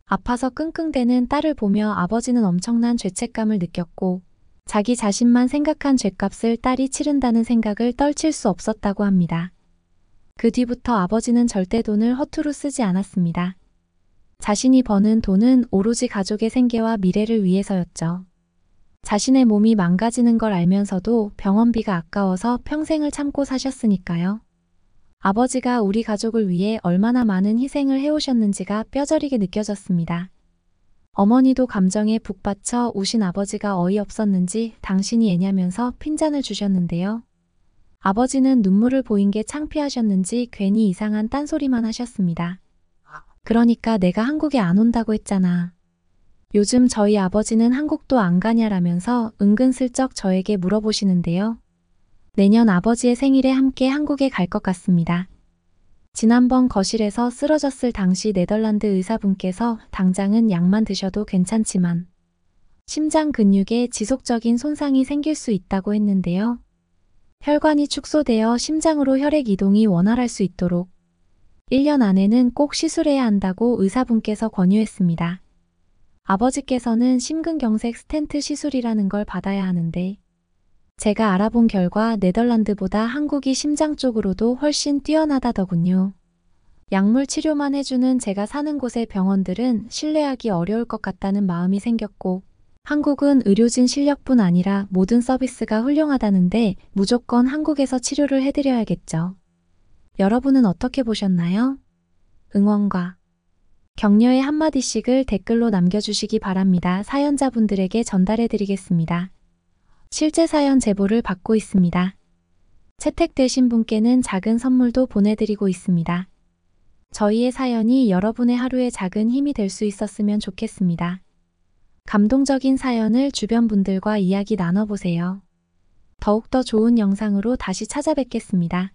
아파서 끙끙대는 딸을 보며 아버지는 엄청난 죄책감을 느꼈고 자기 자신만 생각한 죗값을 딸이 치른다는 생각을 떨칠 수 없었다고 합니다. 그 뒤부터 아버지는 절대 돈을 허투루 쓰지 않았습니다. 자신이 버는 돈은 오로지 가족의 생계와 미래를 위해서였죠. 자신의 몸이 망가지는 걸 알면서도 병원비가 아까워서 평생을 참고 사셨으니까요. 아버지가 우리 가족을 위해 얼마나 많은 희생을 해오셨는지가 뼈저리게 느껴졌습니다. 어머니도 감정에 북받쳐 우신 아버지가 어이없었는지 당신이 애냐면서 핀잔을 주셨는데요. 아버지는 눈물을 보인 게 창피하셨는지 괜히 이상한 딴소리만 하셨습니다. 그러니까 내가 한국에 안 온다고 했잖아. 요즘 저희 아버지는 한국도 안 가냐라면서 은근슬쩍 저에게 물어보시는데요. 내년 아버지의 생일에 함께 한국에 갈 것 같습니다. 지난번 거실에서 쓰러졌을 당시 네덜란드 의사분께서 당장은 약만 드셔도 괜찮지만 심장 근육에 지속적인 손상이 생길 수 있다고 했는데요. 혈관이 축소되어 심장으로 혈액 이동이 원활할 수 있도록 1년 안에는 꼭 시술해야 한다고 의사분께서 권유했습니다. 아버지께서는 심근경색 스텐트 시술이라는 걸 받아야 하는데 제가 알아본 결과 네덜란드보다 한국이 심장 쪽으로도 훨씬 뛰어나다더군요. 약물 치료만 해주는 제가 사는 곳의 병원들은 신뢰하기 어려울 것 같다는 마음이 생겼고 한국은 의료진 실력뿐 아니라 모든 서비스가 훌륭하다는데 무조건 한국에서 치료를 해드려야겠죠. 여러분은 어떻게 보셨나요? 응원과 격려의 한마디씩을 댓글로 남겨주시기 바랍니다. 사연자분들에게 전달해드리겠습니다. 실제 사연 제보를 받고 있습니다. 채택되신 분께는 작은 선물도 보내드리고 있습니다. 저희의 사연이 여러분의 하루에 작은 힘이 될 수 있었으면 좋겠습니다. 감동적인 사연을 주변 분들과 이야기 나눠보세요. 더욱더 좋은 영상으로 다시 찾아뵙겠습니다.